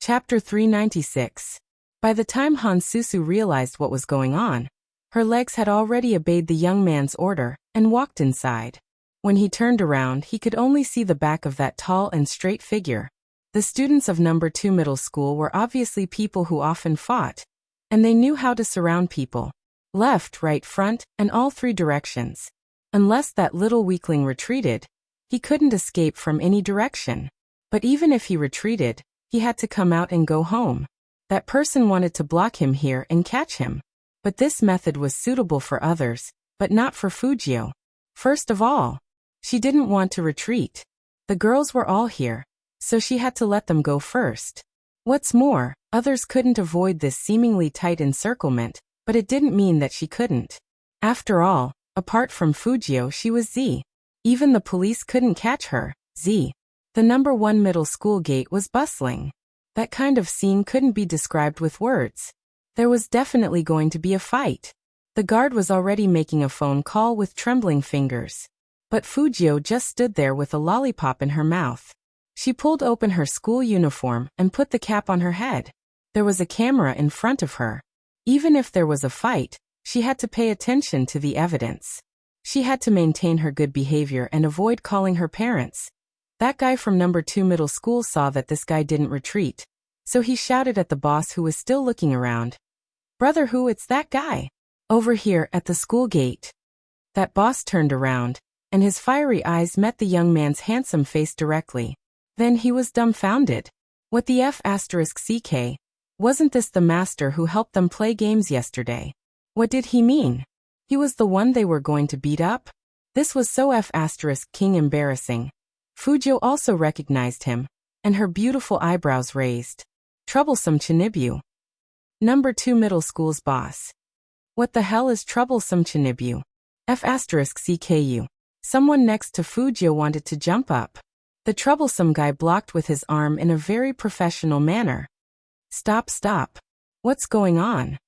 Chapter 396. By the time Han Susu realized what was going on, her legs had already obeyed the young man's order and walked inside. When he turned around, he could only see the back of that tall and straight figure. The students of number 2 middle school were obviously people who often fought, and they knew how to surround people. Left, right, front, and all 3 directions. Unless that little weakling retreated, he couldn't escape from any direction. But even if he retreated, he had to come out and go home. That person wanted to block him here and catch him. But this method was suitable for others, but not for Fu Jiu. First of all, she didn't want to retreat. The girls were all here, so she had to let them go first. What's more, others couldn't avoid this seemingly tight encirclement, but it didn't mean that she couldn't. After all, apart from Fu Jiu, she was Z. Even the police couldn't catch her, Z. The number 1 middle school gate was bustling. That kind of scene couldn't be described with words. There was definitely going to be a fight. The guard was already making a phone call with trembling fingers. But Fu Jiu just stood there with a lollipop in her mouth. She pulled open her school uniform and put the cap on her head. There was a camera in front of her. Even if there was a fight, she had to pay attention to the evidence. She had to maintain her good behavior and avoid calling her parents. That guy from number 2 middle school saw that this guy didn't retreat, so he shouted at the boss, who was still looking around. "Brother Hu, it's that guy. Over here at the school gate." That boss turned around, and his fiery eyes met the young man's handsome face directly. Then he was dumbfounded. What the F***ck? Wasn't this the master who helped them play games yesterday? What did he mean? He was the one they were going to beat up? This was so F***king embarrassing. Fu Jiu also recognized him, and her beautiful eyebrows raised. Troublesome Chinibu. Number 2 middle school's boss. What the hell is troublesome Chinibu? F***cku. Someone next to Fu Jiu wanted to jump up. The troublesome guy blocked with his arm in a very professional manner. Stop. What's going on?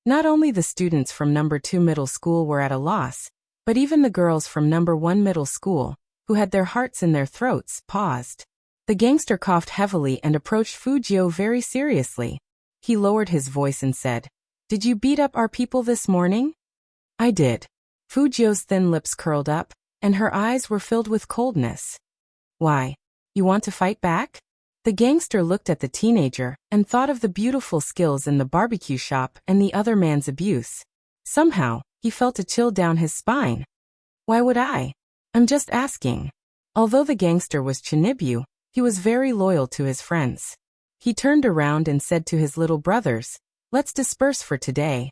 Not only the students from number 2 middle school were at a loss, but even the girls from number 1 middle school, who had their hearts in their throats, paused. The gangster coughed heavily and approached Fujio very seriously. He lowered his voice and said, "Did you beat up our people this morning?" "I did." Fujio's thin lips curled up, and her eyes were filled with coldness. "Why? You want to fight back?" The gangster looked at the teenager and thought of the beautiful skills in the barbecue shop and the other man's abuse. Somehow, he felt a chill down his spine. "Why would I? I'm just asking." Although the gangster was Chinibu, he was very loyal to his friends. He turned around and said to his little brothers, "Let's disperse for today.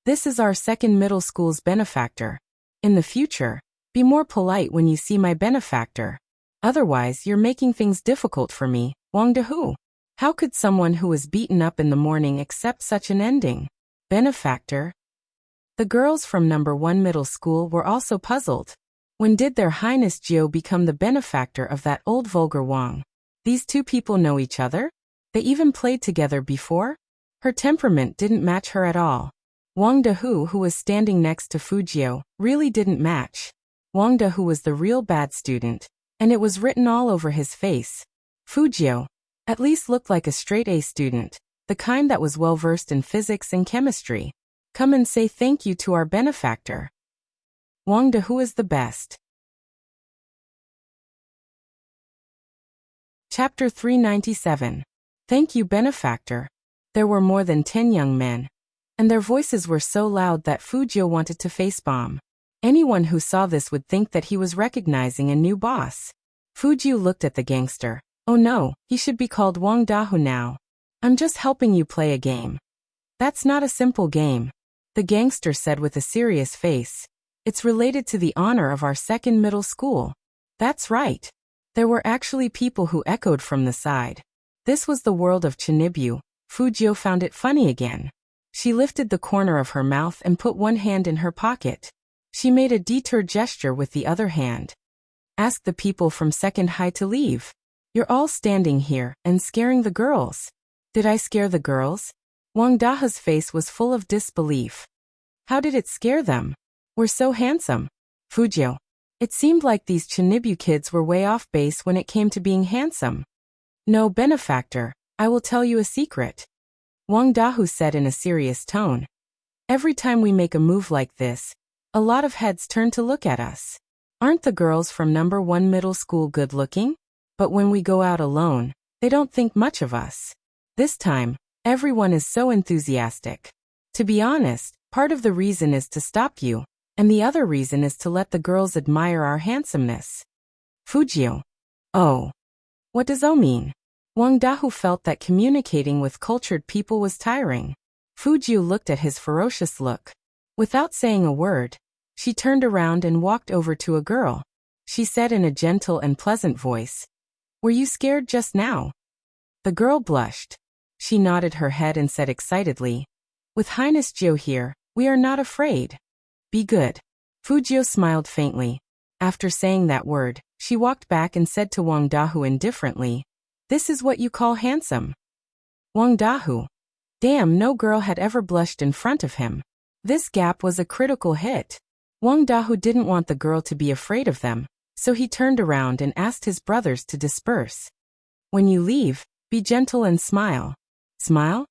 This is our second middle school's benefactor. In the future, be more polite when you see my benefactor. Otherwise, you're making things difficult for me, Wang Dehu." How could someone who was beaten up in the morning accept such an ending? Benefactor? The girls from number 1 middle school were also puzzled. When did their Highness Jiao become the benefactor of that old vulgar Wang? These two people know each other? They even played together before? Her temperament didn't match her at all. Wang Dehu, who was standing next to Fujio, really didn't match. Wang Dehu was the real bad student, and it was written all over his face. Fujio at least looked like a straight-A student, the kind that was well-versed in physics and chemistry. Come and say thank you to our benefactor. Wang Dehu is the best. Chapter 397. Thank you, benefactor. There were more than 10 young men, and their voices were so loud that Fujio wanted to face-bomb. Anyone who saw this would think that he was recognizing a new boss. Fujio looked at the gangster. "Oh no, he should be called Wang Dahu now. I'm just helping you play a game." "That's not a simple game," the gangster said with a serious face. "It's related to the honor of our second middle school." "That's right." There were actually people who echoed from the side. This was the world of Chinibu. Fujio found it funny again. She lifted the corner of her mouth and put one hand in her pocket. She made a detour gesture with the other hand. "Ask the people from second high to leave. You're all standing here and scaring the girls." "Did I scare the girls?" Wang Daha's face was full of disbelief. "How did it scare them? We're so handsome." "Fujio, it seemed like these Chinibu kids were way off base when it came to being handsome." "No, benefactor, I will tell you a secret," Wang Dahu said in a serious tone. "Every time we make a move like this, a lot of heads turn to look at us. Aren't the girls from number 1 middle school good looking? But when we go out alone, they don't think much of us. This time, everyone is so enthusiastic. To be honest, part of the reason is to stop you, and the other reason is to let the girls admire our handsomeness." Fujio. "Oh. What does O mean?" Wang Dahu felt that communicating with cultured people was tiring. Fujio looked at his ferocious look. Without saying a word, she turned around and walked over to a girl. She said in a gentle and pleasant voice, "Were you scared just now?" The girl blushed. She nodded her head and said excitedly, "With Highness Jiao here, we are not afraid. Be good." Fujio smiled faintly. After saying that word, she walked back and said to Wang Dahu indifferently, "This is what you call handsome?" Wang Dahu. Damn, no girl had ever blushed in front of him. This gap was a critical hit. Wang Dahu didn't want the girl to be afraid of them, so he turned around and asked his brothers to disperse. "When you leave, be gentle and smile." "Smile?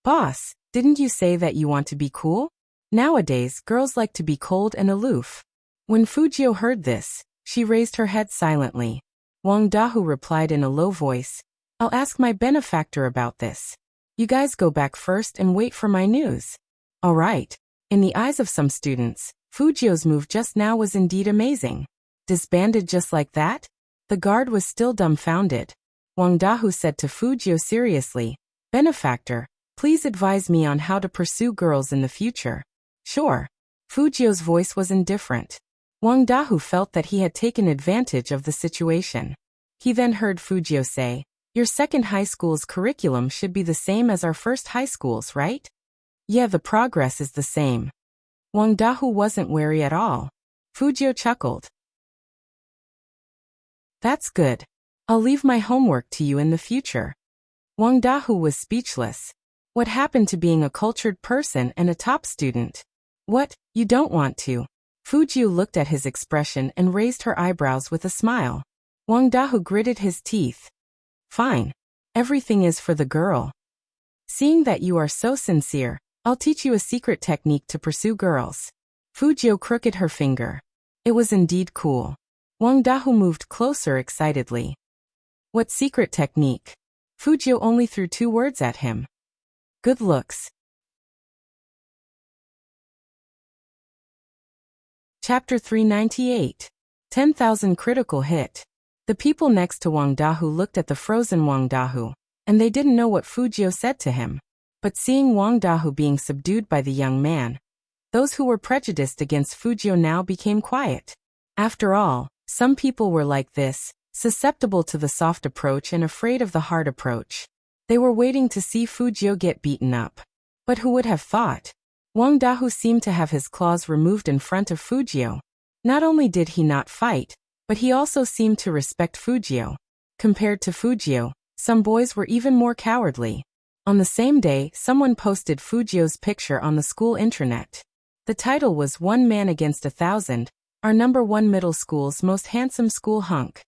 Boss, didn't you say that you want to be cool? Nowadays, girls like to be cold and aloof." When Fujio heard this, she raised her head silently. Wang Dahu replied in a low voice, "I'll ask my benefactor about this. You guys go back first and wait for my news." All right. In the eyes of some students, Fujio's move just now was indeed amazing. Disbanded just like that? The guard was still dumbfounded. Wang Dahu said to Fujio seriously, "Benefactor, please advise me on how to pursue girls in the future." "Sure." Fujio's voice was indifferent. Wang Dahu felt that he had taken advantage of the situation. He then heard Fujio say, "Your second high school's curriculum should be the same as our first high school's, right?" "Yeah, the progress is the same." Wang Dahu wasn't wary at all. Fujio chuckled. "That's good. I'll leave my homework to you in the future." Wang Dahu was speechless. What happened to being a cultured person and a top student? "What, you don't want to?" Fujio looked at his expression and raised her eyebrows with a smile. Wang Dahu gritted his teeth. Fine. Everything is for the girl. Seeing that you are so sincere, I'll teach you a secret technique to pursue girls. Fu Jiu crooked her finger. It was indeed cool. Wang Dahu moved closer excitedly. What secret technique? Fu Jiu only threw 2 words at him. Good looks. Chapter 398. 10,000 critical hit. The people next to Wang Dahu looked at the frozen Wang Dahu, and they didn't know what Fu Jiu said to him. But seeing Wang Dahu being subdued by the young man, those who were prejudiced against Fu Jiu now became quiet. After all, some people were like this, susceptible to the soft approach and afraid of the hard approach. They were waiting to see Fu Jiu get beaten up. But who would have thought? Wang Dahu seemed to have his claws removed in front of Fu Jiu. Not only did he not fight, but he also seemed to respect Fu Jiu. Compared to Fu Jiu, some boys were even more cowardly. On the same day, someone posted Fu Jiu's picture on the school intranet. The title was "One Man Against 1,000, our #1 middle school's most handsome school hunk."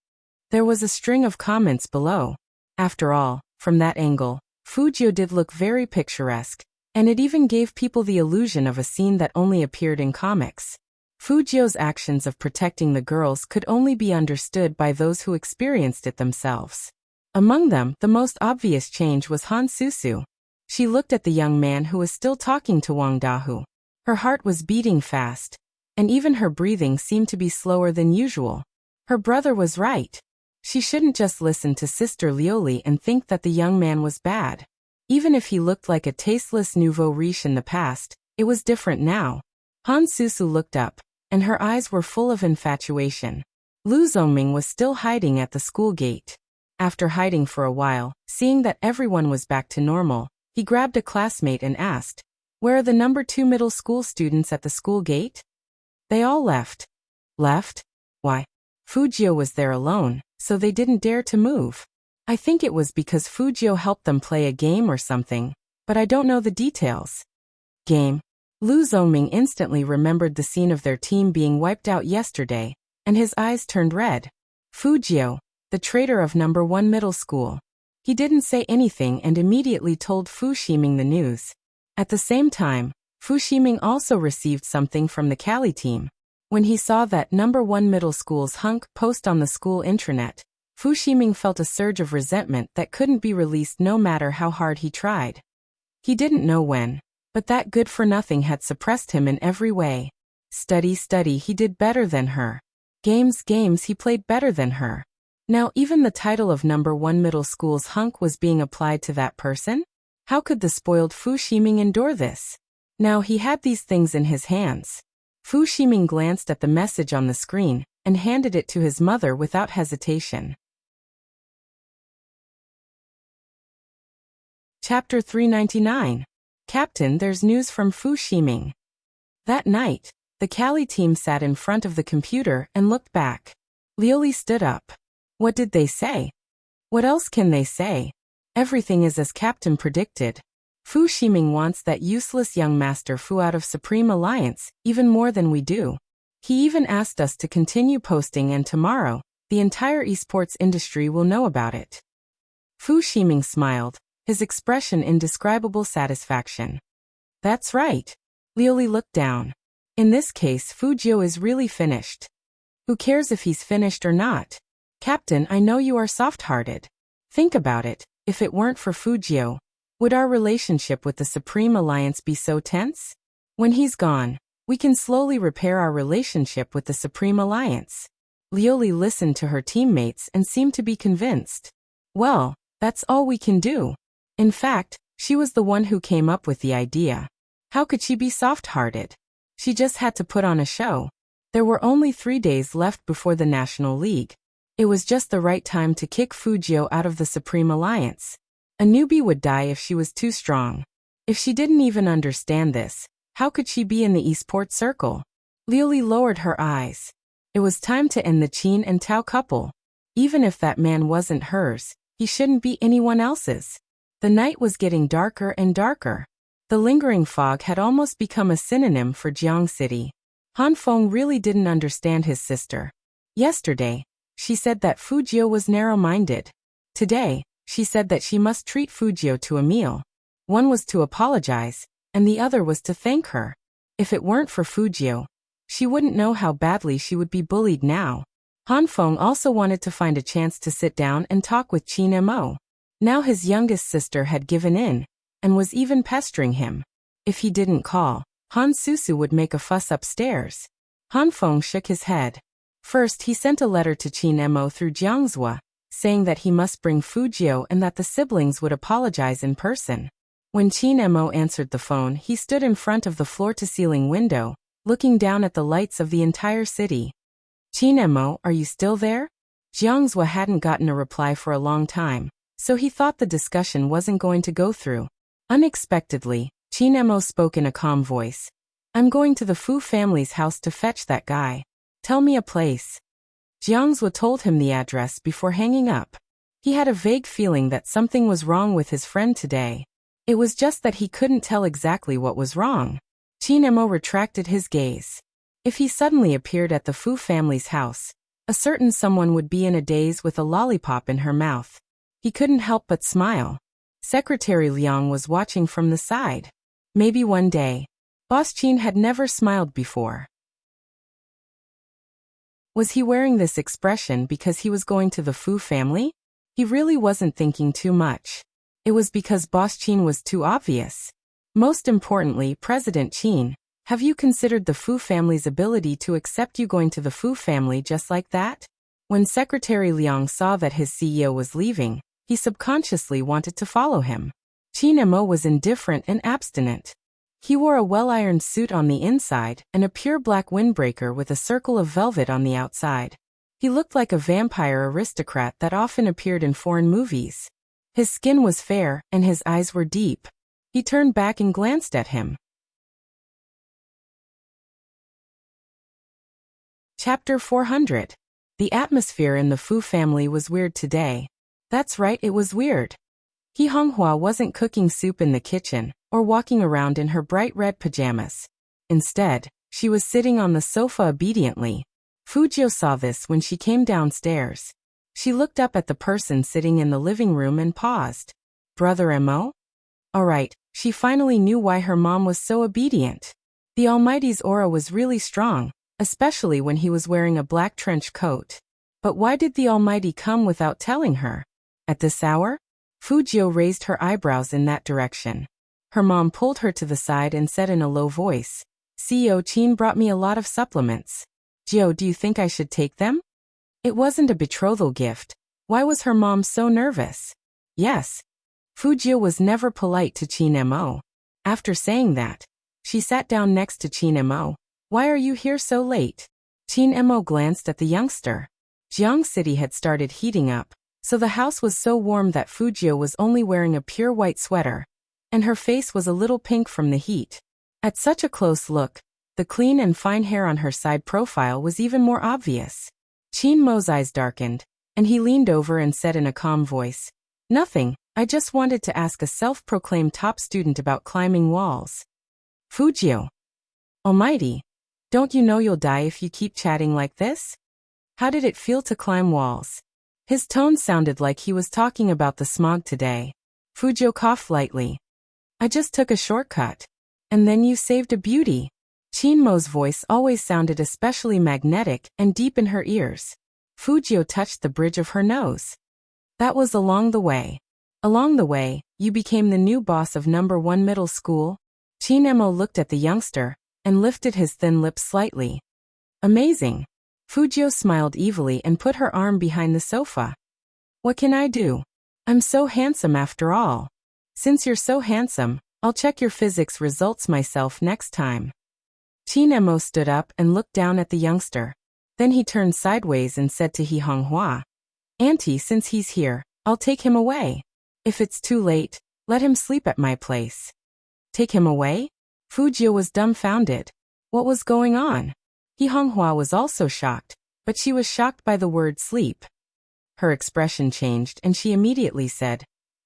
There was a string of comments below. After all, from that angle, Fu Jiu did look very picturesque, and it even gave people the illusion of a scene that only appeared in comics. Fu Jiu's actions of protecting the girls could only be understood by those who experienced it themselves. Among them, the most obvious change was Han Susu. She looked at the young man who was still talking to Wang Dahu. Her heart was beating fast, and even her breathing seemed to be slower than usual. Her brother was right. She shouldn't just listen to Sister Lioli and think that the young man was bad. Even if he looked like a tasteless nouveau riche in the past, it was different now. Han Susu looked up, and her eyes were full of infatuation. Lu Zongming was still hiding at the school gate. After hiding for a while, seeing that everyone was back to normal, he grabbed a classmate and asked, "Where are the #2 middle school students at the school gate?" They all left. Left? Why? Fu Jiu was there alone, so they didn't dare to move. I think it was because Fu Jiu helped them play a game or something, but I don't know the details. Game? Lu Zongming instantly remembered the scene of their team being wiped out yesterday, and his eyes turned red. Fu Jiu, the traitor of #1 middle school. He didn't say anything and immediately told Fu Ximing the news. At the same time, Fu Ximing also received something from the Cali team. When he saw that #1 middle school's hunk post on the school intranet, Fu Ximing felt a surge of resentment that couldn't be released no matter how hard he tried. He didn't know when, but that good-for-nothing had suppressed him in every way. Study, he did better than her. Games, he played better than her. Now even the title of #1 middle school's hunk was being applied to that person? How could the spoiled Fu Ximing endure this? Now he had these things in his hands. Fu Ximing glanced at the message on the screen, and handed it to his mother without hesitation. Chapter 399. Captain, there's news from Fu Ximing. That night, the Cali team sat in front of the computer and looked back. Lioli stood up. What did they say? What else can they say? Everything is as Captain predicted. Fu Ximing wants that useless young Master Fu out of Supreme Alliance, even more than we do. He even asked us to continue posting, and tomorrow, the entire esports industry will know about it. Fu Ximing smiled, his expression indescribable satisfaction. That's right. Lioli looked down. In this case, Fu Jiu is really finished. Who cares if he's finished or not? Captain, I know you are soft-hearted. Think about it, if it weren't for Fu Jiu, would our relationship with the Supreme Alliance be so tense? When he's gone, we can slowly repair our relationship with the Supreme Alliance. Lioli listened to her teammates and seemed to be convinced. Well, that's all we can do. In fact, she was the one who came up with the idea. How could she be soft-hearted? She just had to put on a show. There were only 3 days left before the National League. It was just the right time to kick Fu Jiu out of the Supreme Alliance. A newbie would die if she was too strong. If she didn't even understand this, how could she be in the esports circle? Lioli lowered her eyes. It was time to end the Qin and Tao couple. Even if that man wasn't hers, he shouldn't be anyone else's. The night was getting darker and darker. The lingering fog had almost become a synonym for Jiang City. Han Feng really didn't understand his sister. Yesterday, She said that Fujio was narrow-minded. Today, she said that she must treat Fujio to a meal. One was to apologize, and the other was to thank her. If it weren't for Fujio, she wouldn't know how badly she would be bullied now. Han Feng also wanted to find a chance to sit down and talk with Qin Mo. Now his youngest sister had given in, and was even pestering him. If he didn't call, Han Susu would make a fuss upstairs. Han Feng shook his head. First he sent a letter to Qin Mo through Jiangzhua, saying that he must bring Fujio and that the siblings would apologize in person. When Qin Mo answered the phone, he stood in front of the floor-to-ceiling window, looking down at the lights of the entire city. Qin Mo, are you still there? Jiangzhua hadn't gotten a reply for a long time, so he thought the discussion wasn't going to go through. Unexpectedly, Qin Mo spoke in a calm voice. I'm going to the Fu family's house to fetch that guy. Tell me a place. Jiangzhua told him the address before hanging up. He had a vague feeling that something was wrong with his friend today. It was just that he couldn't tell exactly what was wrong. Qin Mo retracted his gaze. If he suddenly appeared at the Fu family's house, a certain someone would be in a daze with a lollipop in her mouth. He couldn't help but smile. Secretary Liang was watching from the side. Maybe one day. Boss Qin had never smiled before. Was he wearing this expression because he was going to the Fu family? He really wasn't thinking too much. It was because Boss Qin was too obvious. Most importantly, President Qin, have you considered the Fu family's ability to accept you going to the Fu family just like that? When Secretary Liang saw that his CEO was leaving, he subconsciously wanted to follow him. Qin Mo was indifferent and abstinent. He wore a well-ironed suit on the inside and a pure black windbreaker with a circle of velvet on the outside. He looked like a vampire aristocrat that often appeared in foreign movies. His skin was fair and his eyes were deep. He turned back and glanced at him. Chapter 400. The atmosphere in the Fu family was weird today. That's right, it was weird. He Honghua wasn't cooking soup in the kitchen, or walking around in her bright red pajamas. Instead, she was sitting on the sofa obediently. Fujio saw this when she came downstairs. She looked up at the person sitting in the living room and paused. Brother Mo? Alright, she finally knew why her mom was so obedient. The Almighty's aura was really strong, especially when he was wearing a black trench coat. But why did the Almighty come without telling her? At this hour? Fujio raised her eyebrows in that direction. Her mom pulled her to the side and said in a low voice, CEO Qin brought me a lot of supplements. Jio, do you think I should take them? It wasn't a betrothal gift. Why was her mom so nervous? Yes. Fujio was never polite to Qin Mo. After saying that, she sat down next to Qin Mo. Why are you here so late? Qin Mo glanced at the youngster. Jiang City had started heating up, so the house was so warm that Fujio was only wearing a pure white sweater, and her face was a little pink from the heat. At such a close look, the clean and fine hair on her side profile was even more obvious. Qin Mo's eyes darkened, and he leaned over and said in a calm voice, Nothing, I just wanted to ask a self-proclaimed top student about climbing walls. Fujio. Almighty. Don't you know you'll die if you keep chatting like this? How did it feel to climb walls? His tone sounded like he was talking about the smog today. Fujio coughed lightly. I just took a shortcut. And then you saved a beauty. Qin Mo's voice always sounded especially magnetic and deep in her ears. Fujio touched the bridge of her nose. That was along the way. Along the way, you became the new boss of number 1 middle school? Qin Mo looked at the youngster and lifted his thin lips slightly. Amazing. Fujio smiled evilly and put her arm behind the sofa. What can I do? I'm so handsome after all. Since you're so handsome, I'll check your physics results myself next time. Qin Mo stood up and looked down at the youngster. Then he turned sideways and said to He Honghua, Auntie, since he's here, I'll take him away. If it's too late, let him sleep at my place. Take him away? Fujio was dumbfounded. What was going on? He Honghua was also shocked, but she was shocked by the word sleep. Her expression changed and she immediately said,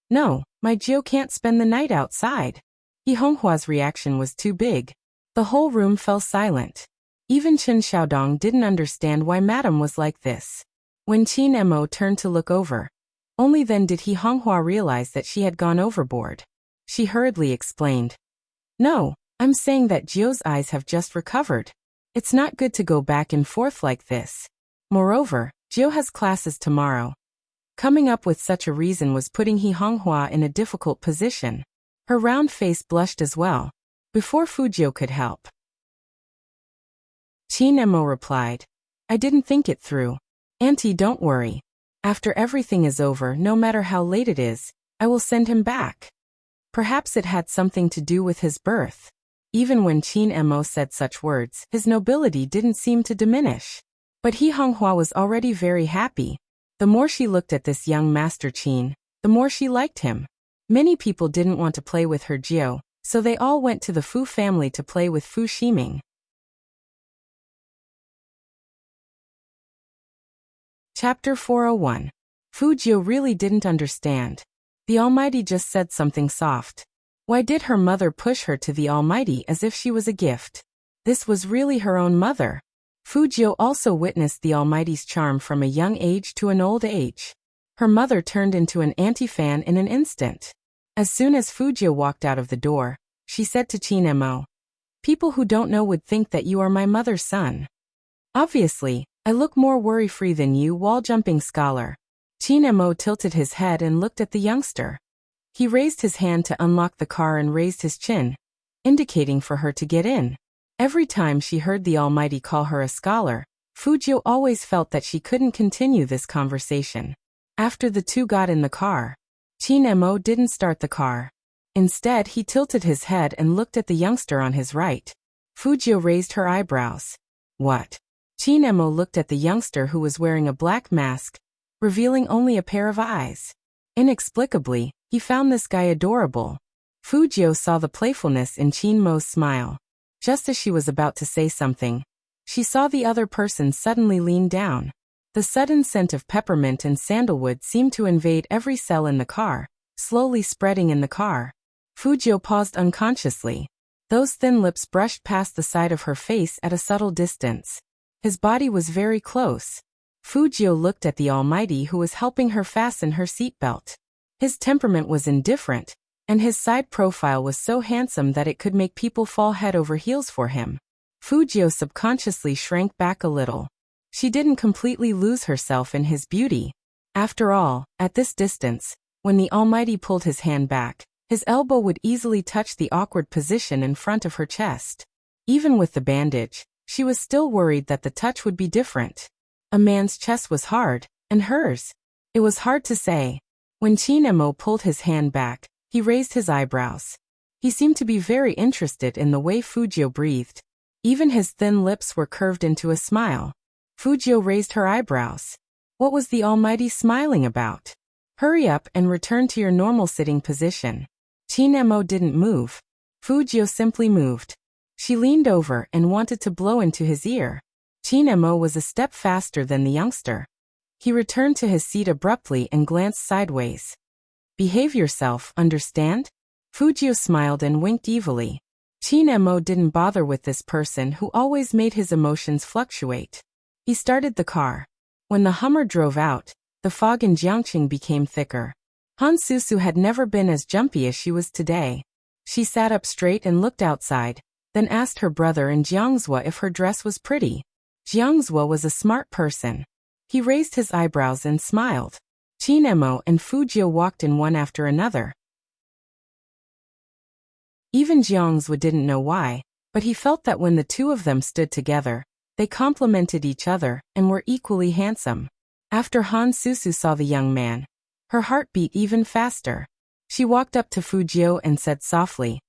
No, my Jio can't spend the night outside. He Honghua's reaction was too big. The whole room fell silent. Even Chen Xiaodong didn't understand why Madame was like this. When Qin Mo turned to look over, only then did he Honghua realize that she had gone overboard. She hurriedly explained. No, I'm saying that Jio's eyes have just recovered. It's not good to go back and forth like this. Moreover, Jio has classes tomorrow. Coming up with such a reason was putting He Honghua in a difficult position. Her round face blushed as well. Before Fujio could help, Qin Mo replied. I didn't think it through. Auntie, don't worry. After everything is over, no matter how late it is, I will send him back. Perhaps it had something to do with his birth. Even when Qin Mo said such words, his nobility didn't seem to diminish. But He Honghua was already very happy. The more she looked at this young Master Qin, the more she liked him. Many people didn't want to play with her Jio, so they all went to the Fu family to play with Fu Ximing. Chapter 401. Fu Jio really didn't understand. The Almighty just said something soft. Why did her mother push her to the Almighty as if she was a gift? This was really her own mother. Fu Jio also witnessed the Almighty's charm from a young age to an old age. Her mother turned into an anti-fan in an instant. As soon as Fu Jio walked out of the door, she said to Qin Mo, people who don't know would think that you are my mother's son. Obviously, I look more worry-free than you, wall-jumping scholar. Qin Mo tilted his head and looked at the youngster. He raised his hand to unlock the car and raised his chin, indicating for her to get in. Every time she heard the Almighty call her a scholar, Fu Jio always felt that she couldn't continue this conversation. After the two got in the car, Qin Mo didn't start the car. Instead, he tilted his head and looked at the youngster on his right. Fu Jio raised her eyebrows. What? Qin Mo looked at the youngster who was wearing a black mask, revealing only a pair of eyes. Inexplicably, he found this guy adorable. Fu Jio saw the playfulness in Qin Mo's smile. Just as she was about to say something, she saw the other person suddenly lean down. The sudden scent of peppermint and sandalwood seemed to invade every cell in the car, slowly spreading in the car. Fu Jio paused unconsciously. Those thin lips brushed past the side of her face at a subtle distance. His body was very close. Fu Jio looked at the Almighty who was helping her fasten her seatbelt. His temperament was indifferent, and his side profile was so handsome that it could make people fall head over heels for him. Fu Jio subconsciously shrank back a little. She didn't completely lose herself in his beauty. After all, at this distance, when the Almighty pulled his hand back, his elbow would easily touch the awkward position in front of her chest. Even with the bandage, she was still worried that the touch would be different. A man's chest was hard, and hers. It was hard to say. When Qin Mo pulled his hand back, he raised his eyebrows. He seemed to be very interested in the way Fu Jio breathed. Even his thin lips were curved into a smile. Fu Jio raised her eyebrows. What was the Almighty smiling about? Hurry up and return to your normal sitting position. Qin Mo didn't move. Fu Jio simply moved. She leaned over and wanted to blow into his ear. Qin Mo was a step faster than the youngster. He returned to his seat abruptly and glanced sideways. Behave yourself, understand? Fu Jio smiled and winked evilly. Qin Mo didn't bother with this person who always made his emotions fluctuate. He started the car. When the Hummer drove out, the fog in Jiangqing became thicker. Han Susu had never been as jumpy as she was today. She sat up straight and looked outside, then asked her brother and Jiangzhua if her dress was pretty. Jiangzhua was a smart person. He raised his eyebrows and smiled. Qin Mo and Fu Jio walked in one after another. Even Jiangzhua didn't know why, but he felt that when the two of them stood together, they complemented each other and were equally handsome. After Han Susu saw the young man, her heart beat even faster. She walked up to Fu Jio and said softly,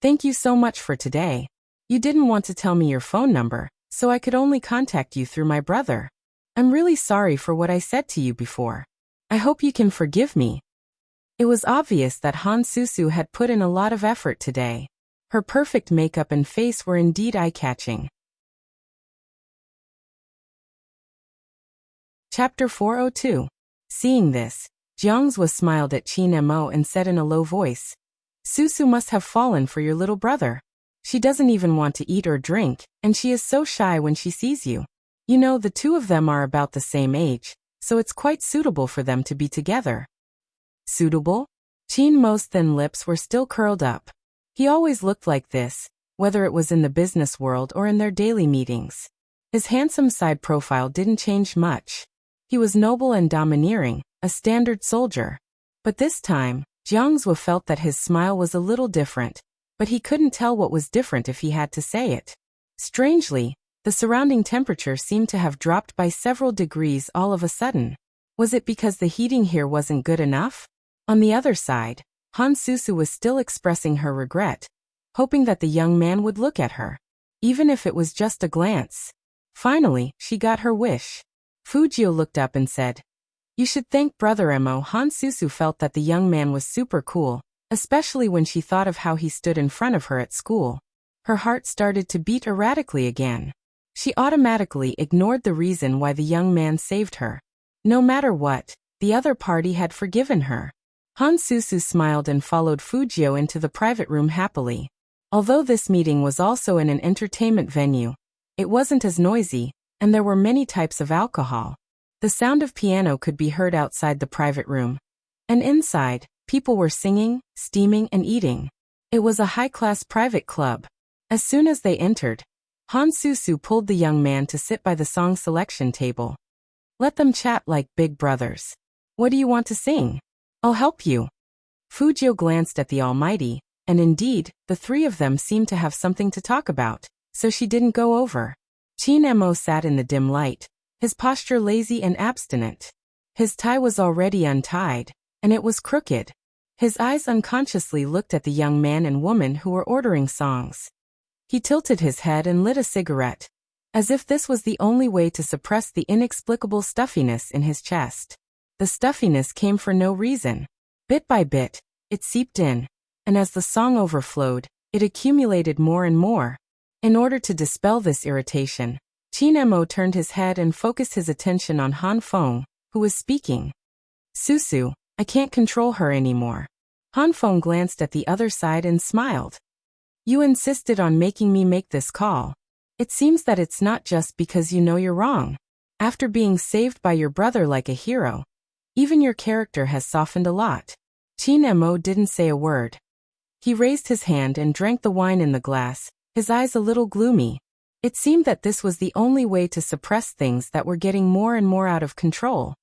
"Thank you so much for today. You didn't want to tell me your phone number, so I could only contact you through my brother. I'm really sorry for what I said to you before. I hope you can forgive me." It was obvious that Han Susu had put in a lot of effort today. Her perfect makeup and face were indeed eye-catching. Chapter 402. Seeing this, Jiangzhua smiled at Qin Mo and said in a low voice, "Susu must have fallen for your little brother. She doesn't even want to eat or drink, and she is so shy when she sees you. You know, the two of them are about the same age, so it's quite suitable for them to be together. Suitable? Chin Mo's thin lips were still curled up. He always looked like this, whether it was in the business world or in their daily meetings. His handsome side profile didn't change much. He was noble and domineering, a standard soldier. But this time, Jiangsu felt that his smile was a little different, but he couldn't tell what was different if he had to say it. Strangely, the surrounding temperature seemed to have dropped by several degrees all of a sudden. Was it because the heating here wasn't good enough? On the other side, Han Susu was still expressing her regret, hoping that the young man would look at her, even if it was just a glance. Finally, she got her wish. Fujio looked up and said, "You should thank Brother Mo." Han Susu felt that the young man was super cool, especially when she thought of how he stood in front of her at school. Her heart started to beat erratically again. She automatically ignored the reason why the young man saved her. No matter what, the other party had forgiven her. Han Susu smiled and followed Fujio into the private room happily. Although this meeting was also in an entertainment venue, it wasn't as noisy, and there were many types of alcohol. The sound of piano could be heard outside the private room. And inside, people were singing, steaming, and eating. It was a high-class private club. As soon as they entered, Han Susu pulled the young man to sit by the song selection table. "Let them chat like big brothers. What do you want to sing? I'll help you." Fujio glanced at the Almighty, and indeed, the three of them seemed to have something to talk about, so she didn't go over. Chin Mo sat in the dim light, his posture lazy and abstinent. His tie was already untied, and it was crooked. His eyes unconsciously looked at the young man and woman who were ordering songs. He tilted his head and lit a cigarette, as if this was the only way to suppress the inexplicable stuffiness in his chest. The stuffiness came for no reason. Bit by bit, it seeped in, and as the song overflowed, it accumulated more and more. In order to dispel this irritation, Chin Mo turned his head and focused his attention on Han Feng, who was speaking. "Susu, I can't control her anymore." Han Feng glanced at the other side and smiled. "You insisted on making me make this call. It seems that it's not just because you know you're wrong. After being saved by your brother like a hero, even your character has softened a lot." Chin Mo didn't say a word. He raised his hand and drank the wine in the glass, his eyes a little gloomy. It seemed that this was the only way to suppress things that were getting more and more out of control.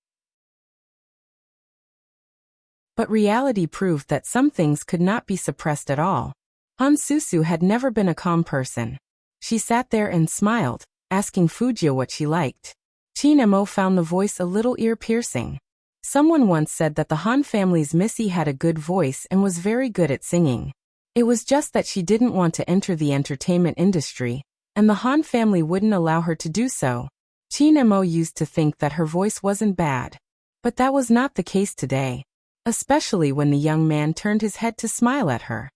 But reality proved that some things could not be suppressed at all. Han Susu had never been a calm person. She sat there and smiled, asking Fujio what she liked. Chin Mo found the voice a little ear-piercing. Someone once said that the Han family's Missy had a good voice and was very good at singing. It was just that she didn't want to enter the entertainment industry, and the Han family wouldn't allow her to do so. Chin Mo used to think that her voice wasn't bad. But that was not the case today, especially when the young man turned his head to smile at her.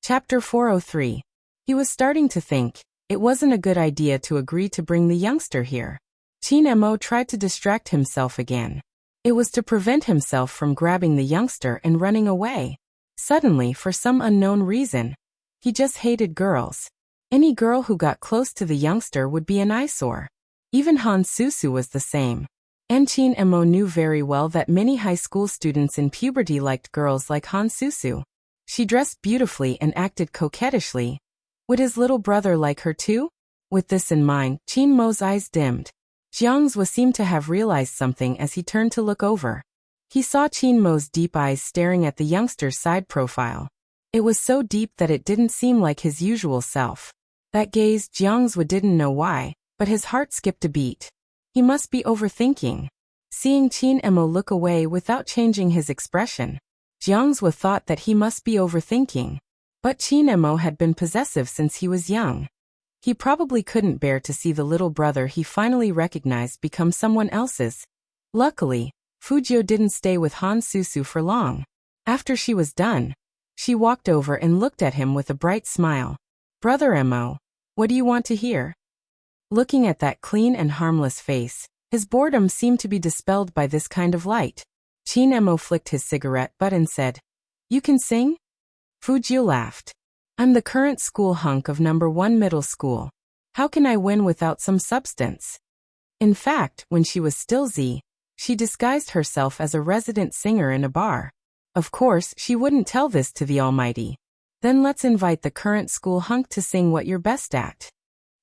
Chapter 403. He was starting to think it wasn't a good idea to agree to bring the youngster here. Chin Mo tried to distract himself again. It was to prevent himself from grabbing the youngster and running away. Suddenly, for some unknown reason, he just hated girls. Any girl who got close to the youngster would be an eyesore. Even Han Susu was the same. And Chin Mo knew very well that many high school students in puberty liked girls like Han Susu. She dressed beautifully and acted coquettishly. Would his little brother like her too? With this in mind, Chin Mo's eyes dimmed. Jiangsu seemed to have realized something as he turned to look over. He saw Chin Mo's deep eyes staring at the youngster's side profile. It was so deep that it didn't seem like his usual self. That gaze, Jiangsu didn't know why, but his heart skipped a beat. He must be overthinking. Seeing Chin Mo look away without changing his expression, Jiangsu thought that he must be overthinking. But Chin Mo had been possessive since he was young. He probably couldn't bear to see the little brother he finally recognized become someone else's. Luckily, Fujio didn't stay with Han Susu for long. After she was done, she walked over and looked at him with a bright smile. "Brother Mo, what do you want to hear?" Looking at that clean and harmless face, his boredom seemed to be dispelled by this kind of light. Chin Mo flicked his cigarette butt and said, "You can sing?" Fujio laughed. "I'm the current school hunk of number 1 middle school. How can I win without some substance? In fact, when she was still Z, she disguised herself as a resident singer in a bar. Of course, she wouldn't tell this to the Almighty. Then let's invite the current school hunk to sing what you're best at.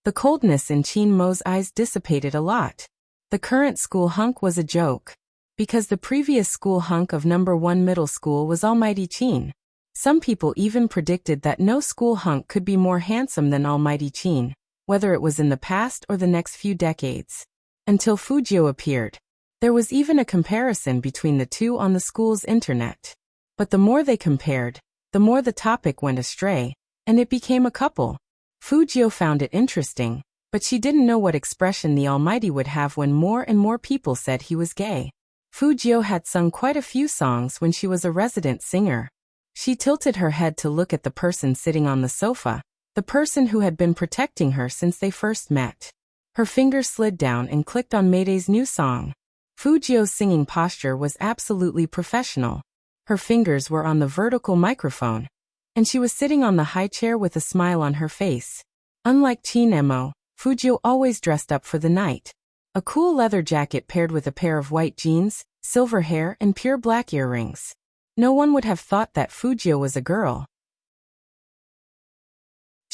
The coldness in Chin Mo's eyes dissipated a lot. The current school hunk was a joke. Because the previous school hunk of number 1 middle school was Almighty Chin. Some people even predicted that no school hunk could be more handsome than Almighty Chin, whether it was in the past or the next few decades. Until Fujio appeared. There was even a comparison between the two on the school's internet. But the more they compared, the more the topic went astray, and it became a couple. Fujio found it interesting, but she didn't know what expression the Almighty would have when more and more people said he was gay. Fujio had sung quite a few songs when she was a resident singer. She tilted her head to look at the person sitting on the sofa, the person who had been protecting her since they first met. Her fingers slid down and clicked on Mayday's new song. Fujio's singing posture was absolutely professional. Her fingers were on the vertical microphone, and she was sitting on the high chair with a smile on her face. Unlike Chin Mo, Fujio always dressed up for the night. A cool leather jacket paired with a pair of white jeans, silver hair and pure black earrings. No one would have thought that Fujio was a girl.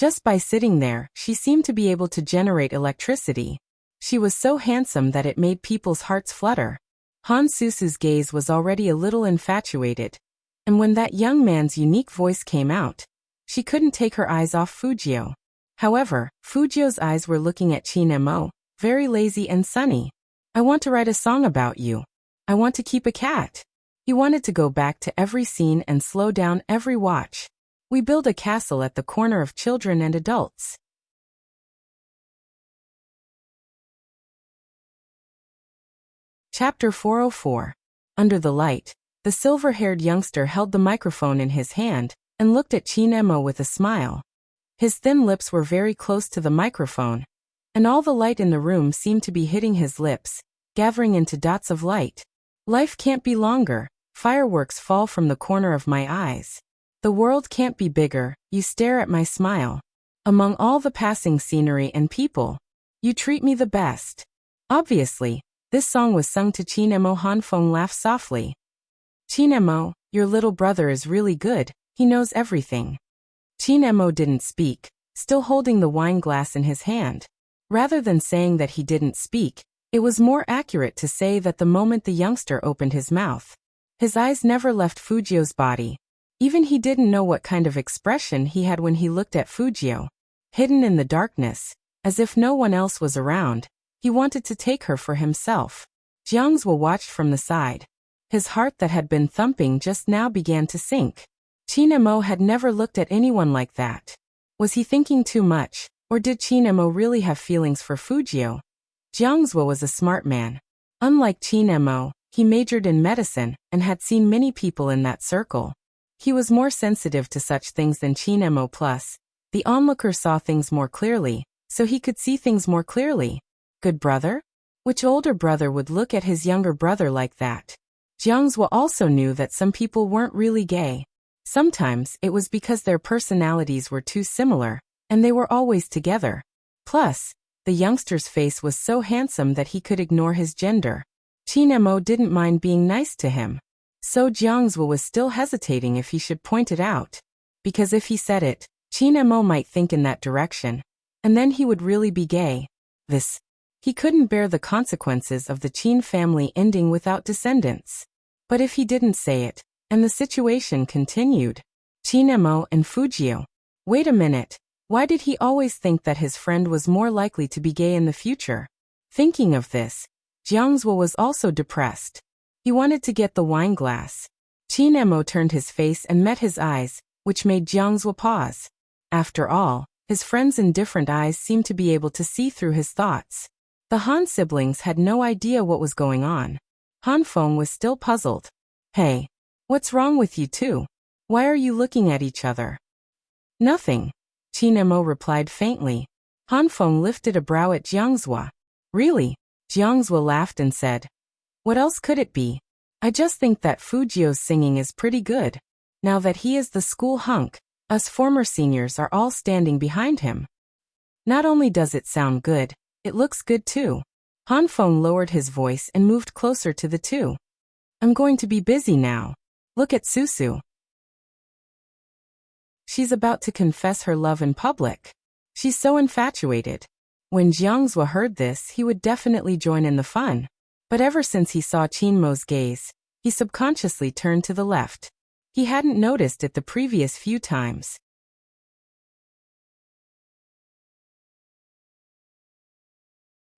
Just by sitting there, she seemed to be able to generate electricity. She was so handsome that it made people's hearts flutter. Han Susu's gaze was already a little infatuated, and when that young man's unique voice came out, she couldn't take her eyes off Fujio. However, Fujio's eyes were looking at Chin Mo, very lazy and sunny. I want to write a song about you. I want to keep a cat. He wanted to go back to every scene and slow down every watch. We build a castle at the corner of children and adults. Chapter 404. Under the light, the silver-haired youngster held the microphone in his hand and looked at Chin Mo with a smile. His thin lips were very close to the microphone, and all the light in the room seemed to be hitting his lips, gathering into dots of light. Life can't be longer, fireworks fall from the corner of my eyes. The world can't be bigger, you stare at my smile. Among all the passing scenery and people, you treat me the best. Obviously, this song was sung to Chin Mo. Han Feng laughed softly. Chin Mo, your little brother is really good, he knows everything. Chin Mo didn't speak, still holding the wine glass in his hand. Rather than saying that he didn't speak, it was more accurate to say that the moment the youngster opened his mouth, his eyes never left Fujio's body. Even he didn't know what kind of expression he had when he looked at Fujio. Hidden in the darkness, as if no one else was around, he wanted to take her for himself. Jiangzhou watched from the side. His heart that had been thumping just now began to sink. Chin Mo had never looked at anyone like that. Was he thinking too much, or did Chin Mo really have feelings for Fujio? Jiangzhou was a smart man. Unlike Chin Mo, he majored in medicine and had seen many people in that circle. He was more sensitive to such things than Chin Mo. Plus, the onlooker saw things more clearly, so he could see things more clearly. Good brother? Which older brother would look at his younger brother like that? Jiangzhou also knew that some people weren't really gay. Sometimes it was because their personalities were too similar, and they were always together. Plus, the youngster's face was so handsome that he could ignore his gender. Chin Mo didn't mind being nice to him. So Jiangzhou was still hesitating if he should point it out. Because if he said it, Chin Mo might think in that direction, and then he would really be gay. He couldn't bear the consequences of the Chin family ending without descendants. But if he didn't say it, and the situation continued, Chin Mo and Fujio. Wait a minute, why did he always think that his friend was more likely to be gay in the future? Thinking of this, Jiangzhou was also depressed. He wanted to get the wine glass. Chin Mo turned his face and met his eyes, which made Jiangzhou pause. After all, his friends in different eyes seemed to be able to see through his thoughts. The Han siblings had no idea what was going on. Han Feng was still puzzled. Hey, what's wrong with you two? Why are you looking at each other? Nothing, Chin Mo replied faintly. Han Feng lifted a brow at Jiangzhou. Really? Jiangzhou laughed and said. What else could it be? I just think that Fujio's singing is pretty good. Now that he is the school hunk, us former seniors are all standing behind him. Not only does it sound good, it looks good too. Han Feng lowered his voice and moved closer to the two. I'm going to be busy now. Look at Susu. She's about to confess her love in public. She's so infatuated. When Jiangzhua heard this, he would definitely join in the fun. But ever since he saw Qinmo's gaze, he subconsciously turned to the left. He hadn't noticed it the previous few times.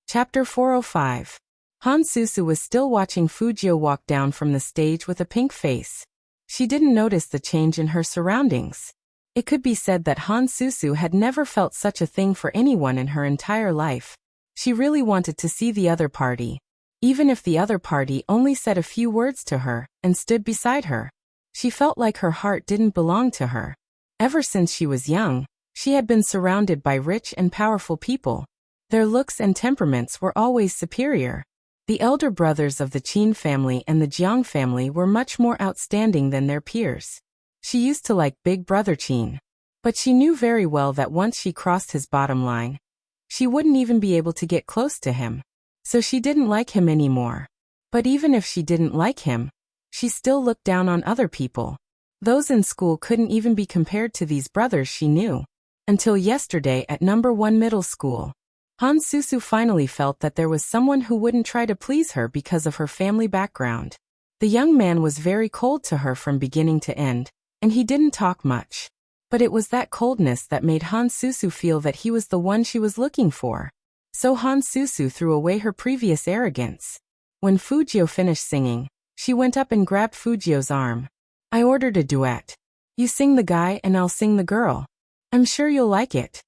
Chapter 405. Han Susu was still watching Fujio walk down from the stage with a pink face. She didn't notice the change in her surroundings. It could be said that Han Susu had never felt such a thing for anyone in her entire life. She really wanted to see the other party. Even if the other party only said a few words to her and stood beside her. She felt like her heart didn't belong to her. Ever since she was young, she had been surrounded by rich and powerful people. Their looks and temperaments were always superior. The elder brothers of the Qin family and the Jiang family were much more outstanding than their peers. She used to like Big Brother Qin. But she knew very well that once she crossed his bottom line, she wouldn't even be able to get close to him. So she didn't like him anymore. But even if she didn't like him, she still looked down on other people. Those in school couldn't even be compared to these brothers she knew. Until yesterday at number 1 middle school. Han Susu finally felt that there was someone who wouldn't try to please her because of her family background. The young man was very cold to her from beginning to end, and he didn't talk much. But it was that coldness that made Han Susu feel that he was the one she was looking for. So Han Susu threw away her previous arrogance. When Fujio finished singing, she went up and grabbed Fujio's arm. I ordered a duet. You sing the guy and I'll sing the girl. I'm sure you'll like it.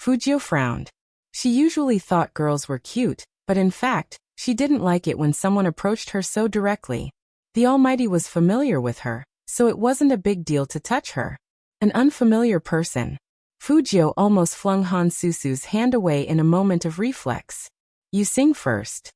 Fujio frowned. She usually thought girls were cute, but in fact, she didn't like it when someone approached her so directly. The Almighty was familiar with her, so it wasn't a big deal to touch her. An unfamiliar person. Fujio almost flung Han Susu's hand away in a moment of reflex. You sing first.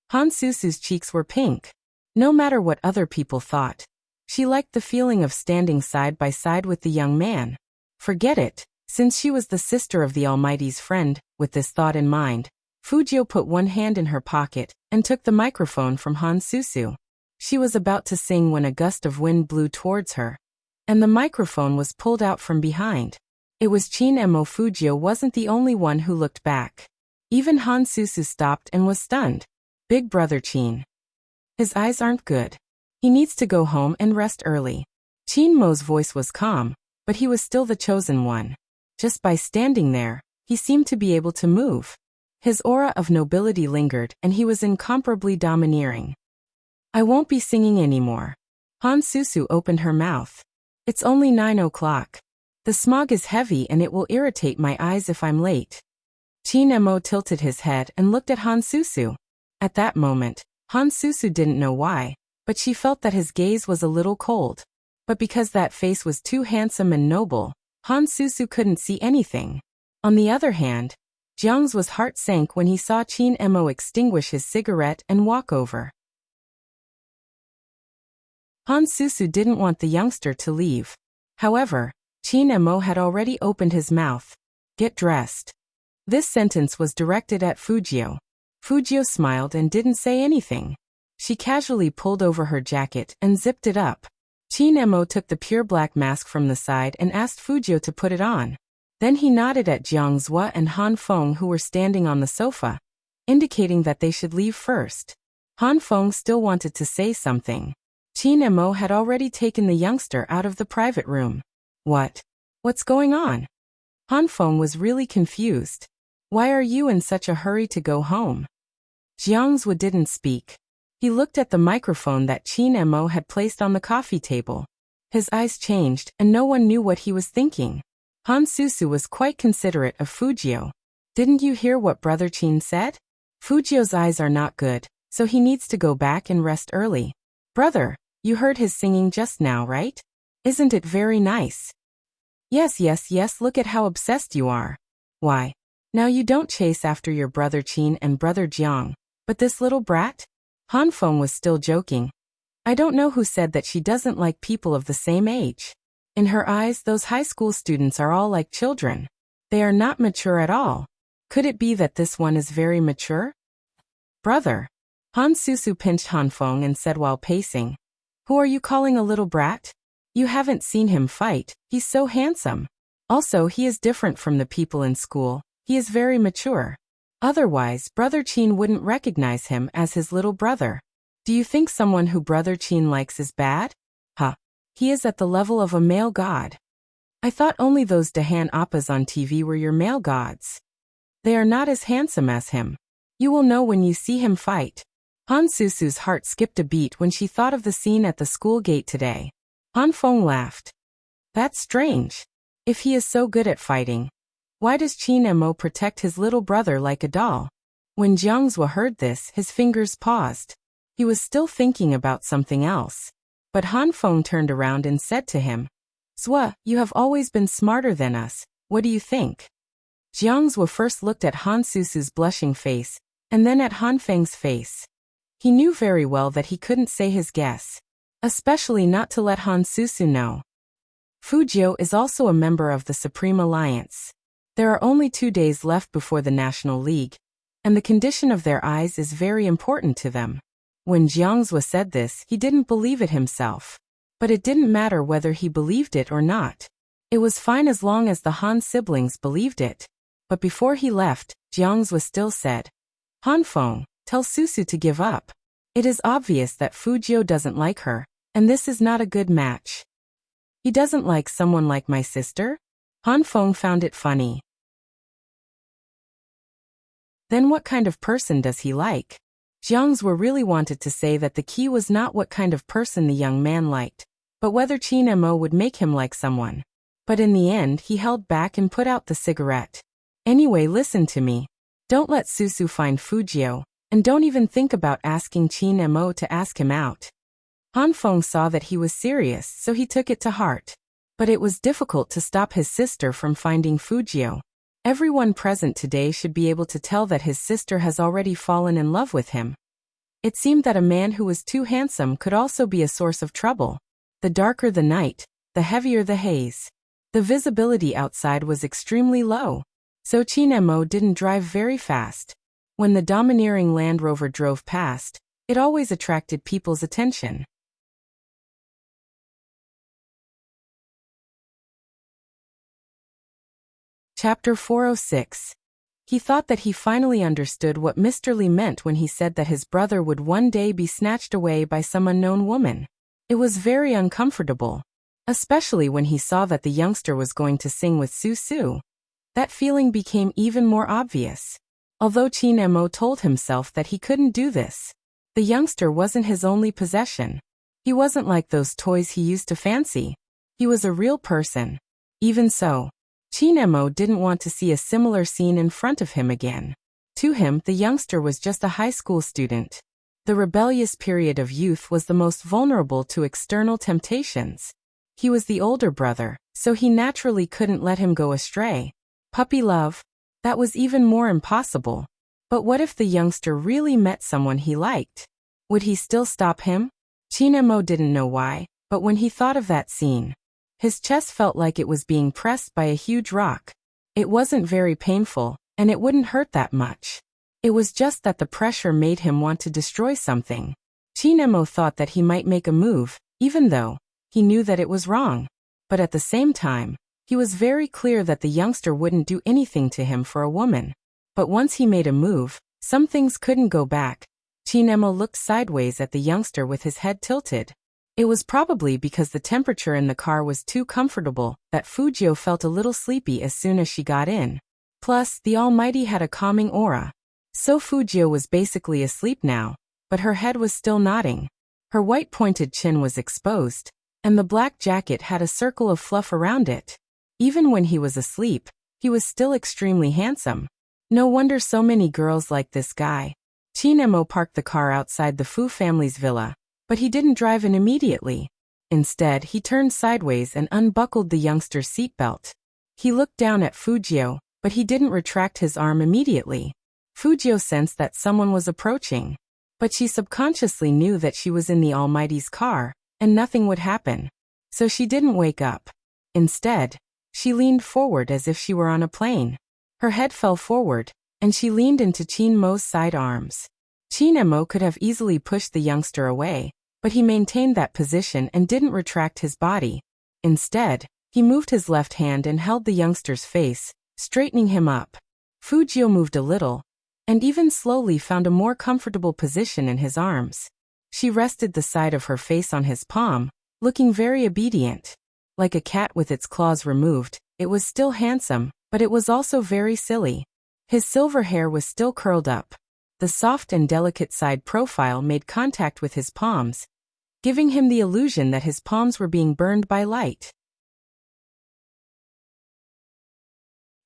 Han Susu's cheeks were pink. No matter what other people thought, she liked the feeling of standing side by side with the young man. Forget it. Since she was the sister of the Almighty's friend, with this thought in mind, Fujio put one hand in her pocket and took the microphone from Han Susu. She was about to sing when a gust of wind blew towards her, and the microphone was pulled out from behind. It was Qin-mo. Fujio wasn't the only one who looked back. Even Han Susu stopped and was stunned. Big Brother Qin. His eyes aren't good. He needs to go home and rest early. Qin-mo's voice was calm, but he was still the chosen one. Just by standing there, he seemed to be able to move. His aura of nobility lingered and he was incomparably domineering. I won't be singing anymore. Han Susu opened her mouth. It's only 9 o'clock. The smog is heavy and it will irritate my eyes if I'm late. Qin-mo tilted his head and looked at Han Susu. At that moment, Han Susu didn't know why, but she felt that his gaze was a little cold. But because that face was too handsome and noble, Han Susu couldn't see anything. On the other hand, Jiang's heart sank when he saw Qin-mo extinguish his cigarette and walk over. Han Susu didn't want the youngster to leave. However, Qin-mo had already opened his mouth. Get dressed. This sentence was directed at Fujio. Fujio smiled and didn't say anything. She casually pulled over her jacket and zipped it up. Qin-mo took the pure black mask from the side and asked Fujio to put it on. Then he nodded at Jiangzhua and Han Feng who were standing on the sofa, indicating that they should leave first. Han Feng still wanted to say something. Qin-mo had already taken the youngster out of the private room. What's going on? Han Feng was really confused. Why are you in such a hurry to go home? Jiangzhua didn't speak. He looked at the microphone that Qin-mo had placed on the coffee table. His eyes changed and no one knew what he was thinking. Han Susu was quite considerate of Fujio. Didn't you hear what Brother Qin said? Fujio's eyes are not good, so he needs to go back and rest early. Brother, you heard his singing just now, right? Isn't it very nice? Yes, look at how obsessed you are. Why? Now you don't chase after your Brother Qin and Brother Jiang, but this little brat? Han Feng was still joking. I don't know who said that she doesn't like people of the same age. In her eyes, those high school students are all like children. They are not mature at all. Could it be that this one is very mature? Brother. Han Susu pinched Han Feng and said while pacing. Who are you calling a little brat? You haven't seen him fight, he's so handsome. Also, he is different from the people in school, he is very mature. Otherwise, Brother Qin wouldn't recognize him as his little brother. Do you think someone who Brother Qin likes is bad? Huh. He is at the level of a male god. I thought only those Dahan Appas on TV were your male gods. They are not as handsome as him. You will know when you see him fight. Han Susu's heart skipped a beat when she thought of the scene at the school gate today. Han Feng laughed. That's strange. If he is so good at fighting, why does Qin Mo protect his little brother like a doll? When Jiangzhua heard this, his fingers paused. He was still thinking about something else. But Han Feng turned around and said to him, Zhua, you have always been smarter than us, what do you think? Jiangzhua first looked at Han Susu's blushing face, and then at Han Feng's face. He knew very well that he couldn't say his guess, especially not to let Han Susu know. Fu Jiu is also a member of the Supreme Alliance. There are only 2 days left before the National League, and the condition of their eyes is very important to them. When Jiangzhua said this, he didn't believe it himself. But it didn't matter whether he believed it or not. It was fine as long as the Han siblings believed it. But before he left, Jiangzhua still said, Han Feng, tell Susu to give up. It is obvious that Fu Jiu doesn't like her, and this is not a good match. He doesn't like someone like my sister? Han Feng found it funny. Then what kind of person does he like? Jiangzhua really wanted to say that the key was not what kind of person the young man liked, but whether Qin Mo would make him like someone. But in the end he held back and put out the cigarette. Anyway, listen to me. Don't let Susu find Fu Jiu, and don't even think about asking Qin Mo to ask him out. Han Feng saw that he was serious, so he took it to heart. But it was difficult to stop his sister from finding Fu Jiu. Everyone present today should be able to tell that his sister has already fallen in love with him. It seemed that a man who was too handsome could also be a source of trouble. The darker the night, the heavier the haze. The visibility outside was extremely low, so Qin Mo didn't drive very fast. When the domineering Land Rover drove past, it always attracted people's attention. Chapter 406. He thought that he finally understood what Mr. Li meant when he said that his brother would one day be snatched away by some unknown woman. It was very uncomfortable, especially when he saw that the youngster was going to sing with Susu. That feeling became even more obvious. Although Qin Mo told himself that he couldn't do this, the youngster wasn't his only possession. He wasn't like those toys he used to fancy. He was a real person. Even so, Qin Mo didn't want to see a similar scene in front of him again. To him, the youngster was just a high school student. The rebellious period of youth was the most vulnerable to external temptations. He was the older brother, so he naturally couldn't let him go astray. Puppy love? That was even more impossible. But what if the youngster really met someone he liked? Would he still stop him? Qin Mo didn't know why, but when he thought of that scene, his chest felt like it was being pressed by a huge rock. It wasn't very painful, and it wouldn't hurt that much. It was just that the pressure made him want to destroy something. Qin Mo thought that he might make a move, even though he knew that it was wrong. But at the same time, he was very clear that the youngster wouldn't do anything to him for a woman. But once he made a move, some things couldn't go back. Qin Mo looked sideways at the youngster with his head tilted. It was probably because the temperature in the car was too comfortable that Fu Jiu felt a little sleepy as soon as she got in. Plus, the Almighty had a calming aura. So Fu Jiu was basically asleep now, but her head was still nodding. Her white pointed chin was exposed, and the black jacket had a circle of fluff around it. Even when he was asleep, he was still extremely handsome. No wonder so many girls liked this guy. Qin Mo parked the car outside the Fu family's villa. But he didn't drive in immediately. Instead, he turned sideways and unbuckled the youngster's seatbelt. He looked down at Fu Jiu, but he didn't retract his arm immediately. Fu Jiu sensed that someone was approaching, but she subconsciously knew that she was in the Almighty's car, and nothing would happen. So she didn't wake up. Instead, She leaned forward as if she were on a plane. Her head fell forward, and she leaned into Chin Mo's side arms. Chin Mo could have easily pushed the youngster away, but he maintained that position and didn't retract his body. Instead, he moved his left hand and held the youngster's face, straightening him up. Fujio moved a little, and even slowly found a more comfortable position in his arms. She rested the side of her face on his palm, looking very obedient. Like a cat with its claws removed, it was still handsome, but it was also very silly. His silver hair was still curled up. The soft and delicate side profile made contact with his palms, giving him the illusion that his palms were being burned by light.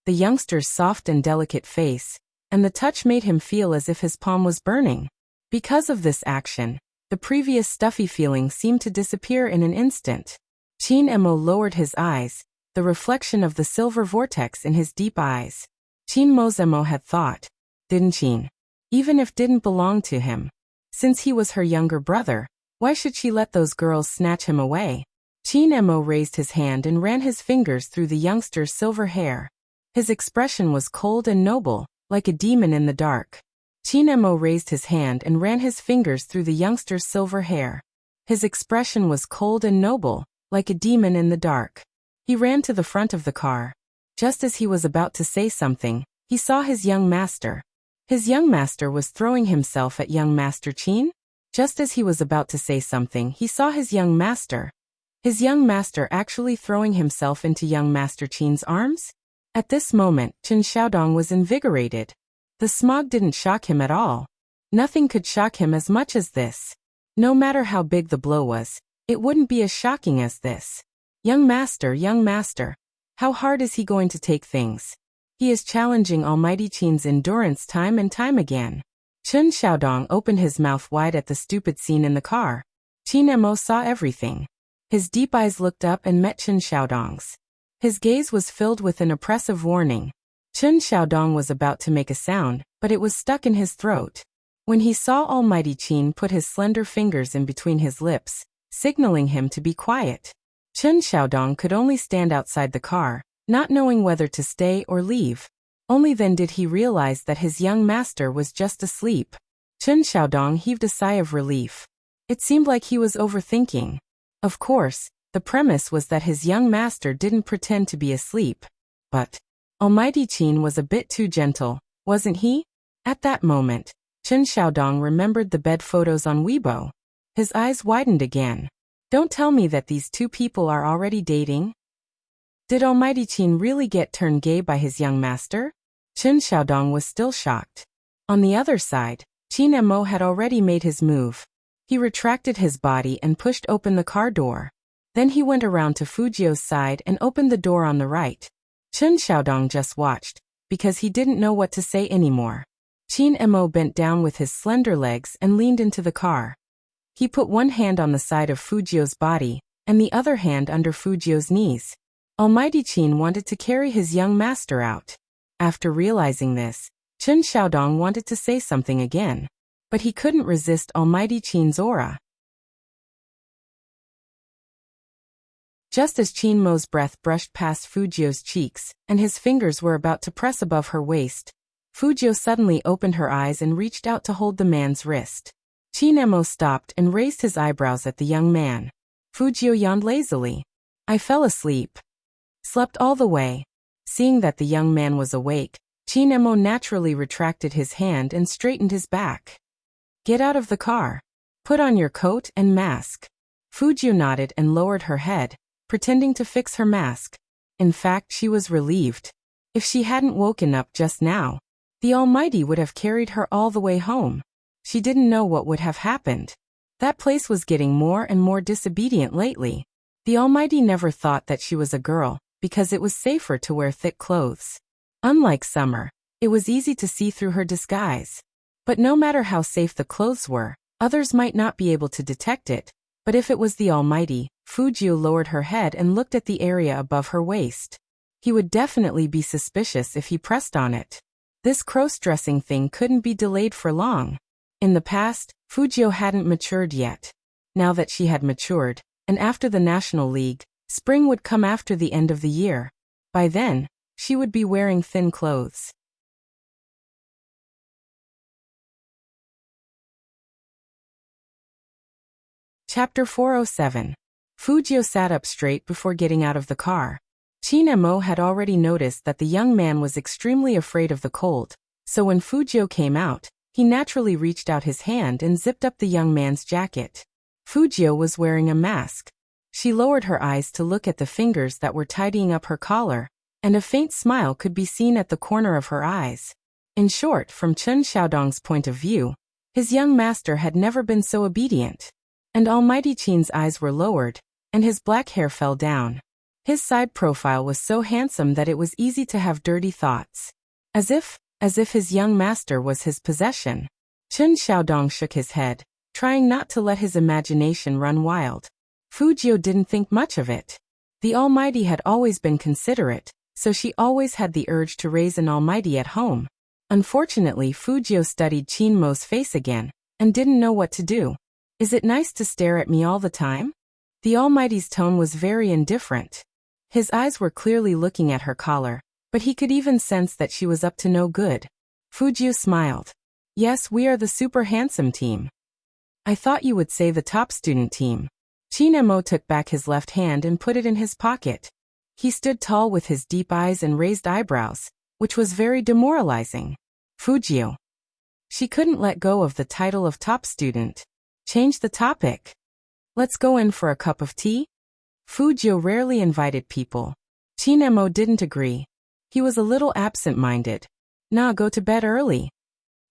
The youngster's soft and delicate face, and the touch made him feel as if his palm was burning. Because of this action, the previous stuffy feeling seemed to disappear in an instant. Chin Mo lowered his eyes, the reflection of the silver vortex in his deep eyes. Chin Mo's Mo had thought, didn't Chin? Even if didn't belong to him. Since he was her younger brother, why should she let those girls snatch him away? Chin Mo raised his hand and ran his fingers through the youngster's silver hair. His expression was cold and noble, like a demon in the dark. Chin Mo raised his hand and ran his fingers through the youngster's silver hair. His expression was cold and noble, like a demon in the dark. He ran to the front of the car. Just as he was about to say something, he saw his young master. His young master was throwing himself at young Master Chin. Just as he was about to say something, he saw his young master. His young master actually throwing himself into young Master Chin's arms? At this moment, Chen Xiaodong was invigorated. The smog didn't shock him at all. Nothing could shock him as much as this. No matter how big the blow was, it wouldn't be as shocking as this. Young master, how hard is he going to take things? He is challenging Almighty Chin's endurance time and time again. Chen Xiaodong opened his mouth wide at the stupid scene in the car. Chin Mo saw everything. His deep eyes looked up and met Chen Xiaodong's. His gaze was filled with an oppressive warning. Chen Xiaodong was about to make a sound, but it was stuck in his throat. When he saw Almighty Chin put his slender fingers in between his lips, signaling him to be quiet, Chen Xiaodong could only stand outside the car, not knowing whether to stay or leave. Only then did he realize that his young master was just asleep. Chen Xiaodong heaved a sigh of relief. It seemed like he was overthinking. Of course, the premise was that his young master didn't pretend to be asleep. But Almighty Chin was a bit too gentle, wasn't he? At that moment, Chen Xiaodong remembered the bed photos on Weibo. His eyes widened again. Don't tell me that these two people are already dating? Did Almighty Chin really get turned gay by his young master? Chen Xiaodong was still shocked. On the other side, Chin Mo had already made his move. He retracted his body and pushed open the car door. Then he went around to Fujio's side and opened the door on the right. Chen Xiaodong just watched, because he didn't know what to say anymore. Chin Mo bent down with his slender legs and leaned into the car. He put one hand on the side of Fujio's body, and the other hand under Fujio's knees. Almighty Chin wanted to carry his young master out. After realizing this, Chen Xiaodong wanted to say something again. But he couldn't resist Almighty Chin's aura. Just as Chin Mo's breath brushed past Fujio's cheeks, and his fingers were about to press above her waist, Fujio suddenly opened her eyes and reached out to hold the man's wrist. Chin Mo stopped and raised his eyebrows at the young man. Fujio yawned lazily. I fell asleep. Slept all the way. Seeing that the young man was awake, Chin Mo naturally retracted his hand and straightened his back. Get out of the car. Put on your coat and mask. Fujio nodded and lowered her head, pretending to fix her mask. In fact, she was relieved. If she hadn't woken up just now, the Almighty would have carried her all the way home. She didn't know what would have happened. That place was getting more and more disobedient lately. The Almighty never thought that she was a girl, because it was safer to wear thick clothes. Unlike summer, it was easy to see through her disguise. But no matter how safe the clothes were, others might not be able to detect it. But if it was the Almighty, Fujio lowered her head and looked at the area above her waist. He would definitely be suspicious if he pressed on it. This cross-dressing thing couldn't be delayed for long. In the past, Fujio hadn't matured yet. Now that she had matured, and after the National League, spring would come after the end of the year. By then, she would be wearing thin clothes. Chapter 407. Fujio sat up straight before getting out of the car. Chin-mo had already noticed that the young man was extremely afraid of the cold, so when Fujio came out, he naturally reached out his hand and zipped up the young man's jacket. Fujio was wearing a mask. She lowered her eyes to look at the fingers that were tidying up her collar, and a faint smile could be seen at the corner of her eyes. In short, from Chun Xiaodong's point of view, his young master had never been so obedient. And Almighty Qin's eyes were lowered, and his black hair fell down. His side profile was so handsome that it was easy to have dirty thoughts. As if his young master was his possession. Chun Xiaodong shook his head, trying not to let his imagination run wild. Fujio didn't think much of it. The Almighty had always been considerate, so she always had the urge to raise an Almighty at home. Unfortunately, Fujio studied Chin-mo's face again, and didn't know what to do. Is it nice to stare at me all the time? The Almighty's tone was very indifferent. His eyes were clearly looking at her collar, but he could even sense that she was up to no good. Fujio smiled. Yes, we are the super handsome team. I thought you would say the top student team. Chin-mo took back his left hand and put it in his pocket. He stood tall with his deep eyes and raised eyebrows, which was very demoralizing. Fujio. She couldn't let go of the title of top student. Change the topic. Let's go in for a cup of tea? Fujio rarely invited people. Chin-mo didn't agree. He was a little absent-minded. Nah, go to bed early.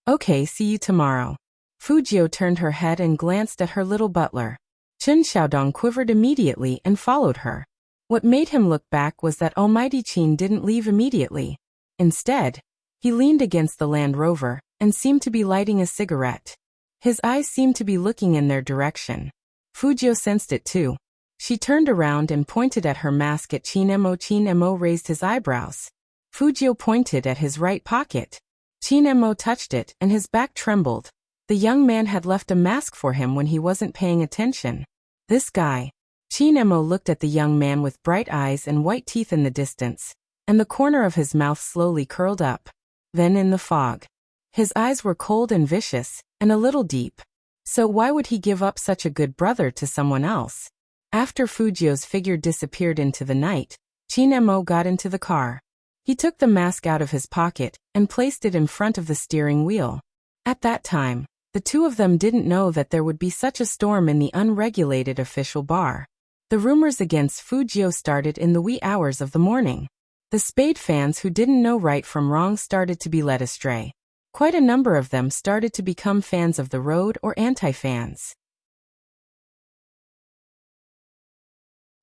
Okay, see you tomorrow. Fujio turned her head and glanced at her little butler. Chun Xiaodong quivered immediately and followed her. What made him look back was that Almighty Qin didn't leave immediately. Instead, he leaned against the Land Rover and seemed to be lighting a cigarette. His eyes seemed to be looking in their direction. Fujio sensed it too. She turned around and pointed at her mask at Chin-mo. Chin-mo raised his eyebrows. Fujio pointed at his right pocket. Chin-mo touched it and his back trembled. The young man had left a mask for him when he wasn't paying attention. This guy. Chin-mo looked at the young man with bright eyes and white teeth in the distance, and the corner of his mouth slowly curled up. Then in the fog. His eyes were cold and vicious, and a little deep. So why would he give up such a good brother to someone else? After Fujio's figure disappeared into the night, Chin-mo got into the car. He took the mask out of his pocket and placed it in front of the steering wheel. At that time, the two of them didn't know that there would be such a storm in the unregulated official bar. The rumors against Fujio started in the wee hours of the morning. The Spade fans who didn't know right from wrong started to be led astray. Quite a number of them started to become fans of the road or anti-fans.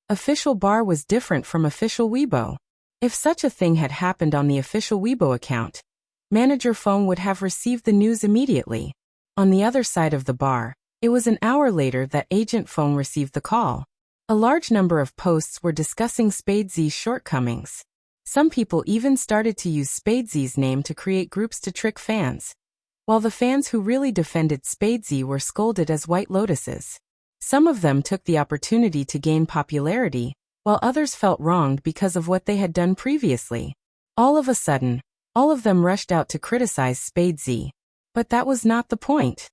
Official bar was different from official Weibo. If such a thing had happened on the official Weibo account, Manager Feng would have received the news immediately. On the other side of the bar, it was an hour later that Agent Feng received the call. A large number of posts were discussing Spadez's shortcomings. Some people even started to use Spadez's name to create groups to trick fans, while the fans who really defended Spadez were scolded as white lotuses. Some of them took the opportunity to gain popularity, while others felt wronged because of what they had done previously. All of a sudden, all of them rushed out to criticize Spadez. But that was not the point.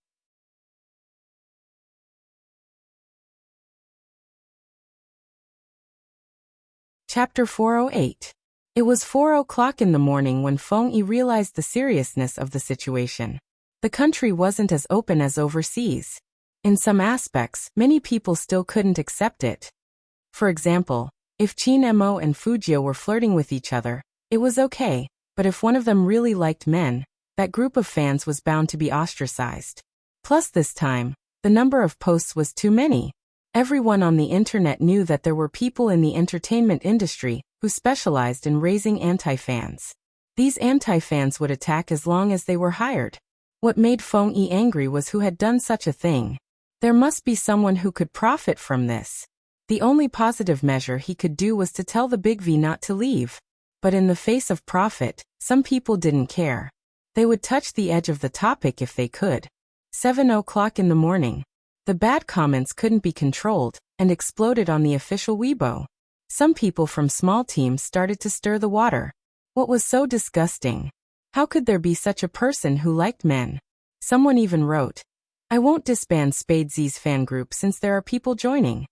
Chapter 408. It was 4 o'clock in the morning when Feng Yi realized the seriousness of the situation. The country wasn't as open as overseas. In some aspects, many people still couldn't accept it. For example, if Chin-mo and Fujio were flirting with each other, it was okay, but if one of them really liked men, that group of fans was bound to be ostracized. Plus this time, the number of posts was too many. Everyone on the internet knew that there were people in the entertainment industry who specialized in raising anti-fans. These anti-fans would attack as long as they were hired. What made Feng Yi angry was who had done such a thing. There must be someone who could profit from this. The only positive measure he could do was to tell the Big V not to leave. But in the face of profit, some people didn't care. They would touch the edge of the topic if they could. 7 o'clock in the morning. The bad comments couldn't be controlled and exploded on the official Weibo. Some people from small teams started to stir the water. What was so disgusting? How could there be such a person who liked men? Someone even wrote, "I won't disband Spadesy's fan group since there are people joining."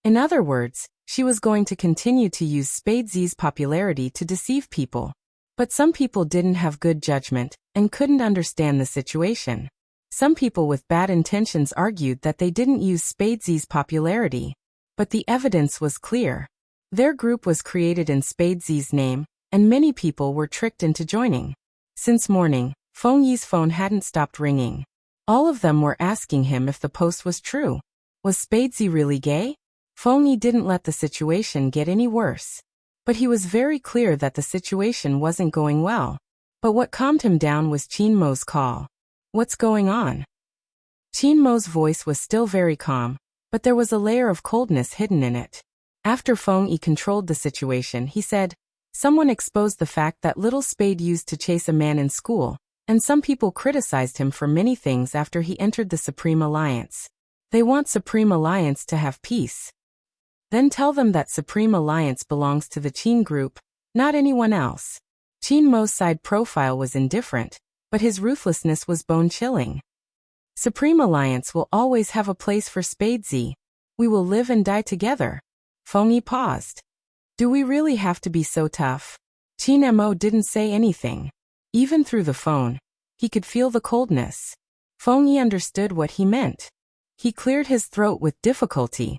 In other words, she was going to continue to use Spadesy's popularity to deceive people. But some people didn't have good judgment and couldn't understand the situation. Some people with bad intentions argued that they didn't use Spadesy's popularity. But the evidence was clear. Their group was created in Spadesy's name, and many people were tricked into joining. Since morning, Feng Yi's phone hadn't stopped ringing. All of them were asking him if the post was true. Was Spadesy really gay? Feng Yi didn't let the situation get any worse. But he was very clear that the situation wasn't going well. But what calmed him down was Qin Mo's call. "What's going on?" Qin Mo's voice was still very calm, but there was a layer of coldness hidden in it. After Feng Yi controlled the situation, he said, "Someone exposed the fact that little Spade used to chase a man in school, and some people criticized him for many things after he entered the Supreme Alliance. They want Supreme Alliance to have peace. Then tell them that Supreme Alliance belongs to the Qin group, not anyone else." Qin Mo's side profile was indifferent, but his ruthlessness was bone-chilling. "Supreme Alliance will always have a place for Spadesy. We will live and die together." Feng Yi paused. "Do we really have to be so tough?" Qin Mo didn't say anything. Even through the phone, he could feel the coldness. Feng Yi understood what he meant. He cleared his throat with difficulty.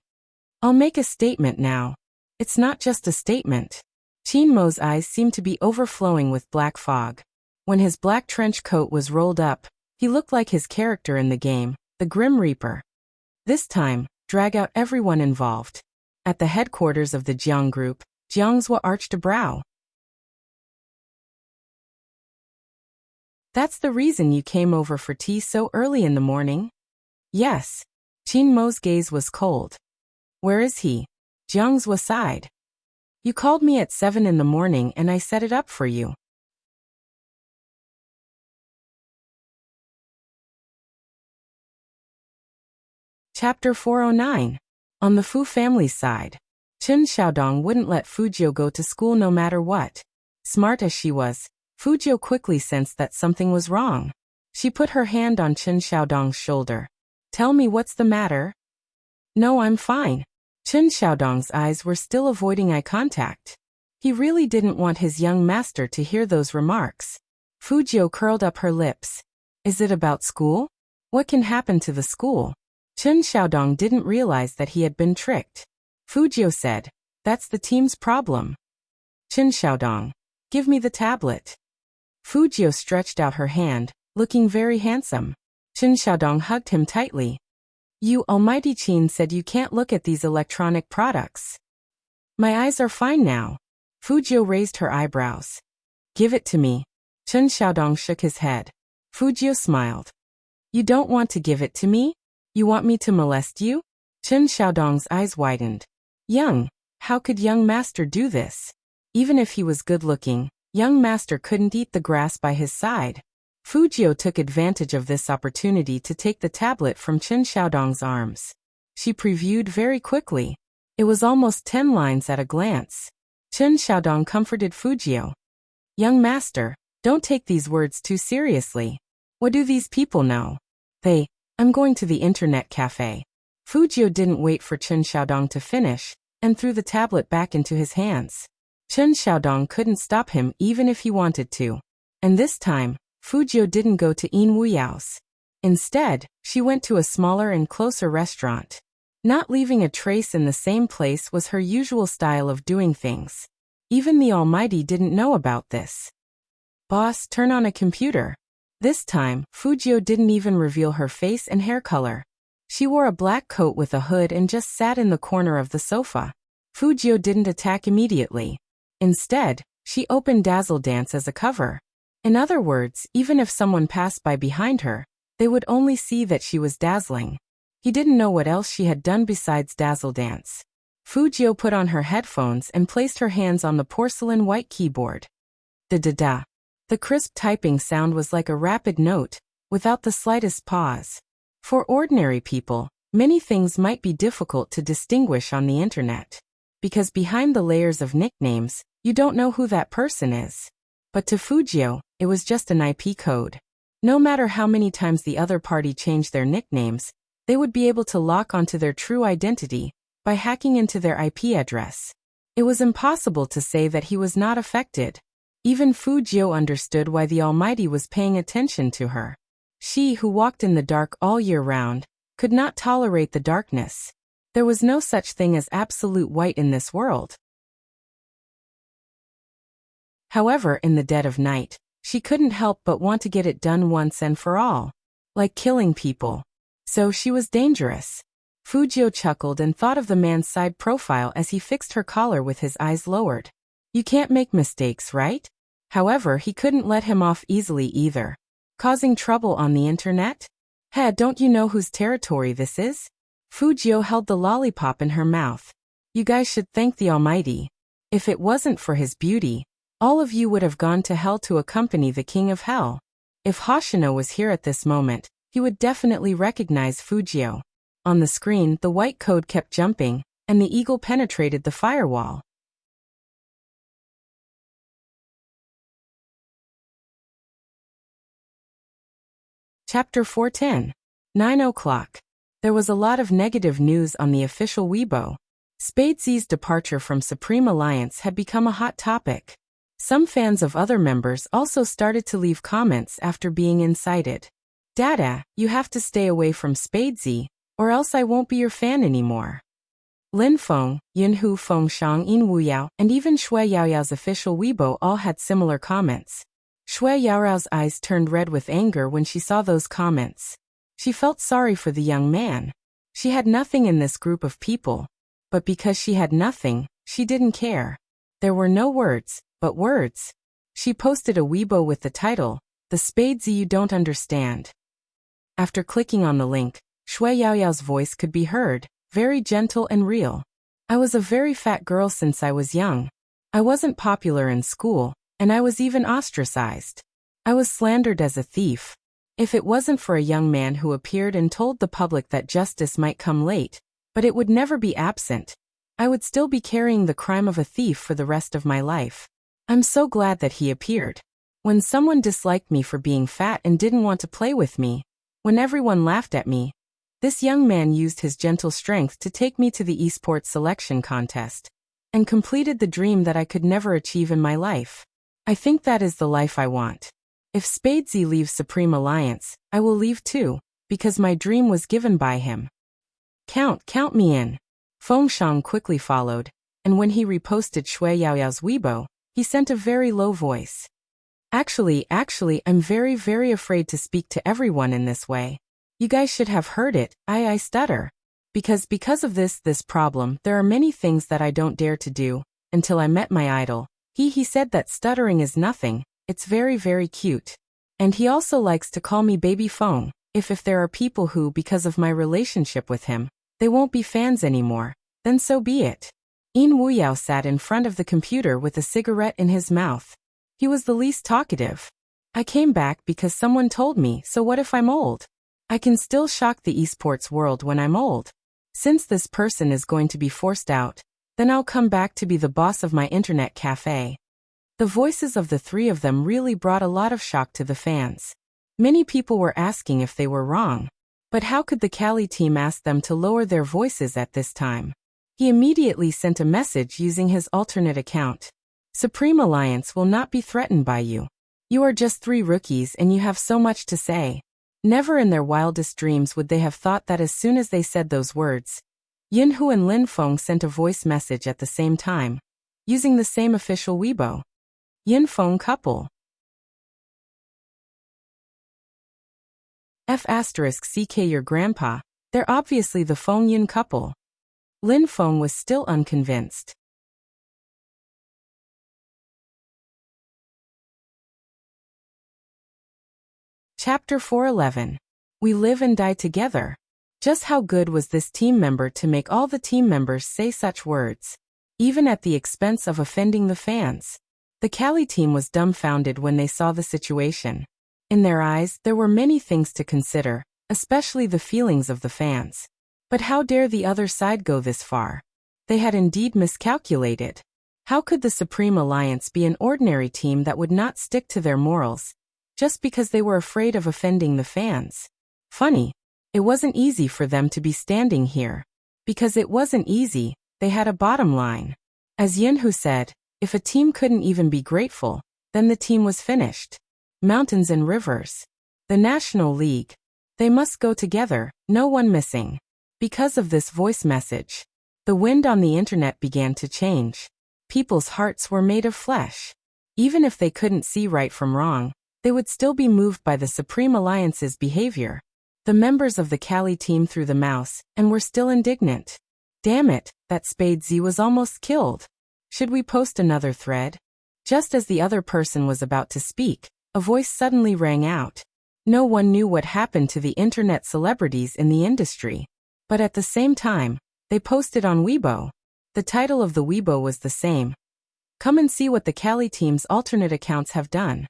"I'll make a statement now. It's not just a statement." Qin Mo's eyes seemed to be overflowing with black fog. When his black trench coat was rolled up, he looked like his character in the game, the Grim Reaper. "This time, drag out everyone involved." At the headquarters of the Jiang group, Jiang Zhua arched a brow. "That's the reason you came over for tea so early in the morning?" "Yes." Qin Mo's gaze was cold. "Where is he?" Jiang Zhua sighed. "You called me at 7 in the morning and I set it up for you." Chapter 409. On the Fu family's side. Chen Xiaodong wouldn't let Fujiu go to school no matter what. Smart as she was, Fujiu quickly sensed that something was wrong. She put her hand on Chen Xiaodong's shoulder. "Tell me what's the matter?" "No, I'm fine." Chen Xiaodong's eyes were still avoiding eye contact. He really didn't want his young master to hear those remarks. Fujiu curled up her lips. "Is it about school? What can happen to the school?" Chen Xiaodong didn't realize that he had been tricked. Fujiu said, "That's the team's problem." "Chen Xiaodong, give me the tablet." Fujiu stretched out her hand, looking very handsome. Chen Xiaodong hugged him tightly. "You almighty Qin said you can't look at these electronic products." "My eyes are fine now." Fujiu raised her eyebrows. "Give it to me." Chen Xiaodong shook his head. Fujiu smiled. "You don't want to give it to me? You want me to molest you?" Chen Xiaodong's eyes widened. How could young master do this? Even if he was good-looking, young master couldn't eat the grass by his side. Fujiu took advantage of this opportunity to take the tablet from Chen Xiaodong's arms. She previewed very quickly. It was almost 10 lines at a glance. Chen Xiaodong comforted Fujiu. "Young master, don't take these words too seriously. What do these people know? I'm going to the internet cafe." Fujiu didn't wait for Chen Xiaodong to finish, and threw the tablet back into his hands. Chen Xiaodong couldn't stop him even if he wanted to. And this time, Fujiu didn't go to Yin Wuyao's. Instead, she went to a smaller and closer restaurant. Not leaving a trace in the same place was her usual style of doing things. Even the Almighty didn't know about this. "Boss, turn on a computer." This time, Fujiu didn't even reveal her face and hair color. She wore a black coat with a hood and just sat in the corner of the sofa. Fujiu didn't attack immediately. Instead, she opened Dazzle Dance as a cover. In other words, even if someone passed by behind her, they would only see that she was dazzling. He didn't know what else she had done besides Dazzle Dance. Fujiu put on her headphones and placed her hands on the porcelain white keyboard. Da-da-da. The crisp typing sound was like a rapid note, without the slightest pause. For ordinary people, many things might be difficult to distinguish on the internet. because behind the layers of nicknames, you don't know who that person is. But to Fujio, it was just an IP code. No matter how many times the other party changed their nicknames, they would be able to lock onto their true identity by hacking into their IP address. It was impossible to say that he was not affected. Even Fujio understood why the Almighty was paying attention to her. She, who walked in the dark all year round, could not tolerate the darkness. There was no such thing as absolute white in this world. However, in the dead of night, she couldn't help but want to get it done once and for all. Like killing people. So she was dangerous. Fujio chuckled and thought of the man's side profile as he fixed her collar with his eyes lowered. You can't make mistakes, right? However, he couldn't let him off easily either. Causing trouble on the internet? Don't you know whose territory this is? Fujio held the lollipop in her mouth. You guys should thank the Almighty. If it wasn't for his beauty, all of you would have gone to hell to accompany the King of Hell. If Hoshino was here at this moment, he would definitely recognize Fujio. On the screen, the white code kept jumping, and the eagle penetrated the firewall. Chapter 410. 9 o'clock. There was a lot of negative news on the official Weibo. Spadesy's departure from Supreme Alliance had become a hot topic. Some fans of other members also started to leave comments after being incited. Dada, you have to stay away from Spadesy, or else I won't be your fan anymore. Lin Feng, Yunhu Fengshang In Wuyao, and even Shui Yaoyao's official Weibo all had similar comments. Shui Yaoyao's eyes turned red with anger when she saw those comments. She felt sorry for the young man. She had nothing in this group of people. But because she had nothing, she didn't care. There were no words, but words. She posted a Weibo with the title, The Spadesy You Don't Understand. After clicking on the link, Shui Yaoyao's voice could be heard, very gentle and real. I was a very fat girl since I was young. I wasn't popular in school, and I was even ostracized. I was slandered as a thief. If it wasn't for a young man who appeared and told the public that justice might come late, but it would never be absent, I would still be carrying the crime of a thief for the rest of my life. I'm so glad that he appeared. When someone disliked me for being fat and didn't want to play with me, when everyone laughed at me, this young man used his gentle strength to take me to the esports selection contest, and completed the dream that I could never achieve in my life. I think that is the life I want. If Spadesy leaves Supreme Alliance, I will leave too, because my dream was given by him. Count me in. Fengshang quickly followed, and when he reposted Shui Yaoyao's Weibo, he sent a very low voice. Actually, I'm very afraid to speak to everyone in this way. You guys should have heard it, I stutter. Because of this problem, there are many things that I don't dare to do, until I met my idol. He said that stuttering is nothing, it's very cute. And he also likes to call me Baby Feng. If there are people who, because of my relationship with him, they won't be fans anymore, then so be it. In Wuyao sat in front of the computer with a cigarette in his mouth. He was the least talkative. I came back because someone told me, so what if I'm old? I can still shock the esports world when I'm old. Since this person is going to be forced out, then I'll come back to be the boss of my internet cafe. The voices of the three of them really brought a lot of shock to the fans. Many people were asking if they were wrong. But how could the Kali team ask them to lower their voices at this time? He immediately sent a message using his alternate account. Supreme Alliance will not be threatened by you. You are just 3 rookies and you have so much to say. Never in their wildest dreams would they have thought that as soon as they said those words. Yunhu and Lin Feng sent a voice message at the same time, using the same official Weibo. Yin Feng couple. *CK your grandpa, they're obviously the Feng Yun couple. Lin Feng was still unconvinced. Chapter 411. We live and die together. Just how good was this team member to make all the team members say such words, even at the expense of offending the fans? The Kali team was dumbfounded when they saw the situation. In their eyes, there were many things to consider, especially the feelings of the fans. But how dare the other side go this far? They had indeed miscalculated. How could the Supreme Alliance be an ordinary team that would not stick to their morals, just because they were afraid of offending the fans? Funny. It wasn't easy for them to be standing here. Because it wasn't easy, they had a bottom line. As Yinhu said, if a team couldn't even be grateful, then the team was finished. Mountains and rivers. The National League. They must go together, no one missing. Because of this voice message, the wind on the internet began to change. People's hearts were made of flesh. Even if they couldn't see right from wrong, they would still be moved by the Supreme Alliance's behavior. The members of the Cali team threw the mouse, and were still indignant. Damn it, that Spade Z was almost killed. Should we post another thread? Just as the other person was about to speak, a voice suddenly rang out. No one knew what happened to the internet celebrities in the industry. But at the same time, they posted on Weibo. The title of the Weibo was the same. Come and see what the Cali team's alternate accounts have done.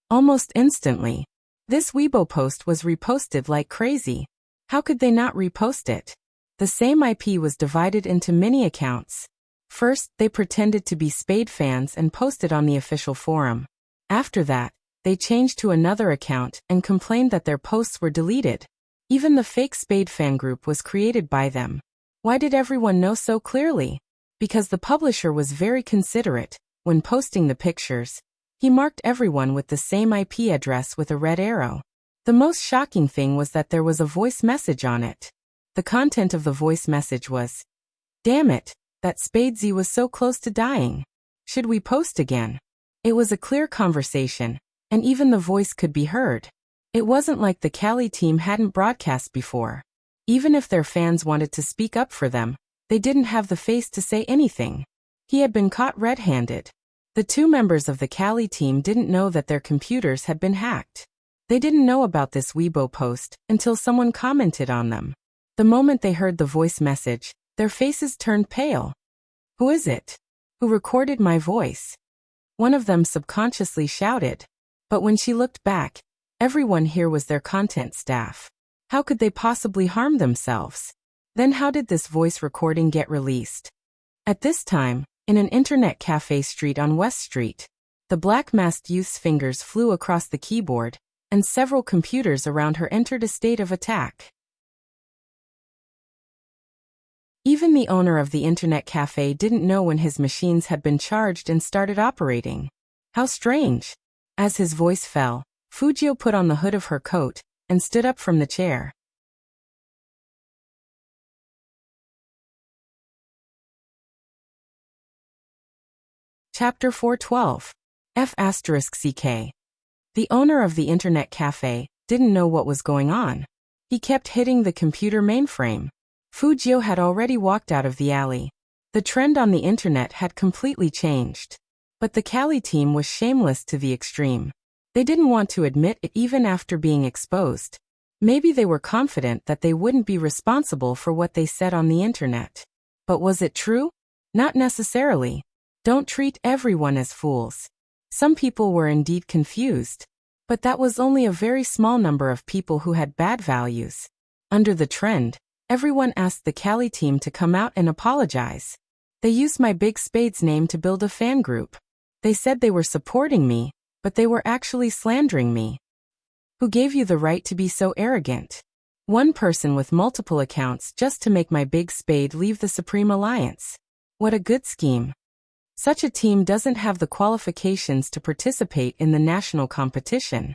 Almost instantly, this Weibo post was reposted like crazy. How could they not repost it? The same IP was divided into many accounts. First, they pretended to be Spade fans and posted on the official forum. After that, they changed to another account and complained that their posts were deleted. Even the fake Spade fan group was created by them. Why did everyone know so clearly? Because the publisher was very considerate. When posting the pictures, he marked everyone with the same IP address with a red arrow. The most shocking thing was that there was a voice message on it. The content of the voice message was, "Damn it, that Spade Z was so close to dying. Should we post again?" It was a clear conversation, and even the voice could be heard. It wasn't like the Cali team hadn't broadcast before. Even if their fans wanted to speak up for them, they didn't have the face to say anything. He had been caught red-handed. The two members of the Cali team didn't know that their computers had been hacked. They didn't know about this Weibo post until someone commented on them. The moment they heard the voice message, their faces turned pale. "Who is it? Who recorded my voice?" One of them subconsciously shouted. But when she looked back, everyone here was their content staff. How could they possibly harm themselves? Then how did this voice recording get released? At this time, in an internet cafe street on West Street, the black-masked youth's fingers flew across the keyboard, and several computers around her entered a state of attack. Even the owner of the internet cafe didn't know when his machines had been charged and started operating. How strange. As his voice fell, Fujio put on the hood of her coat and stood up from the chair. Chapter 412. F***CK. The owner of the internet cafe didn't know what was going on. He kept hitting the computer mainframe. Fujio had already walked out of the alley. The trend on the internet had completely changed. But the Cali team was shameless to the extreme. They didn't want to admit it even after being exposed. Maybe they were confident that they wouldn't be responsible for what they said on the internet. But was it true? Not necessarily. Don't treat everyone as fools. Some people were indeed confused. But that was only a very small number of people who had bad values. Under the trend, everyone asked the Cali team to come out and apologize. They used my Big Spade's name to build a fan group. They said they were supporting me, but they were actually slandering me. Who gave you the right to be so arrogant? One person with multiple accounts just to make my Big Spade leave the Supreme Alliance. What a good scheme. Such a team doesn't have the qualifications to participate in the national competition.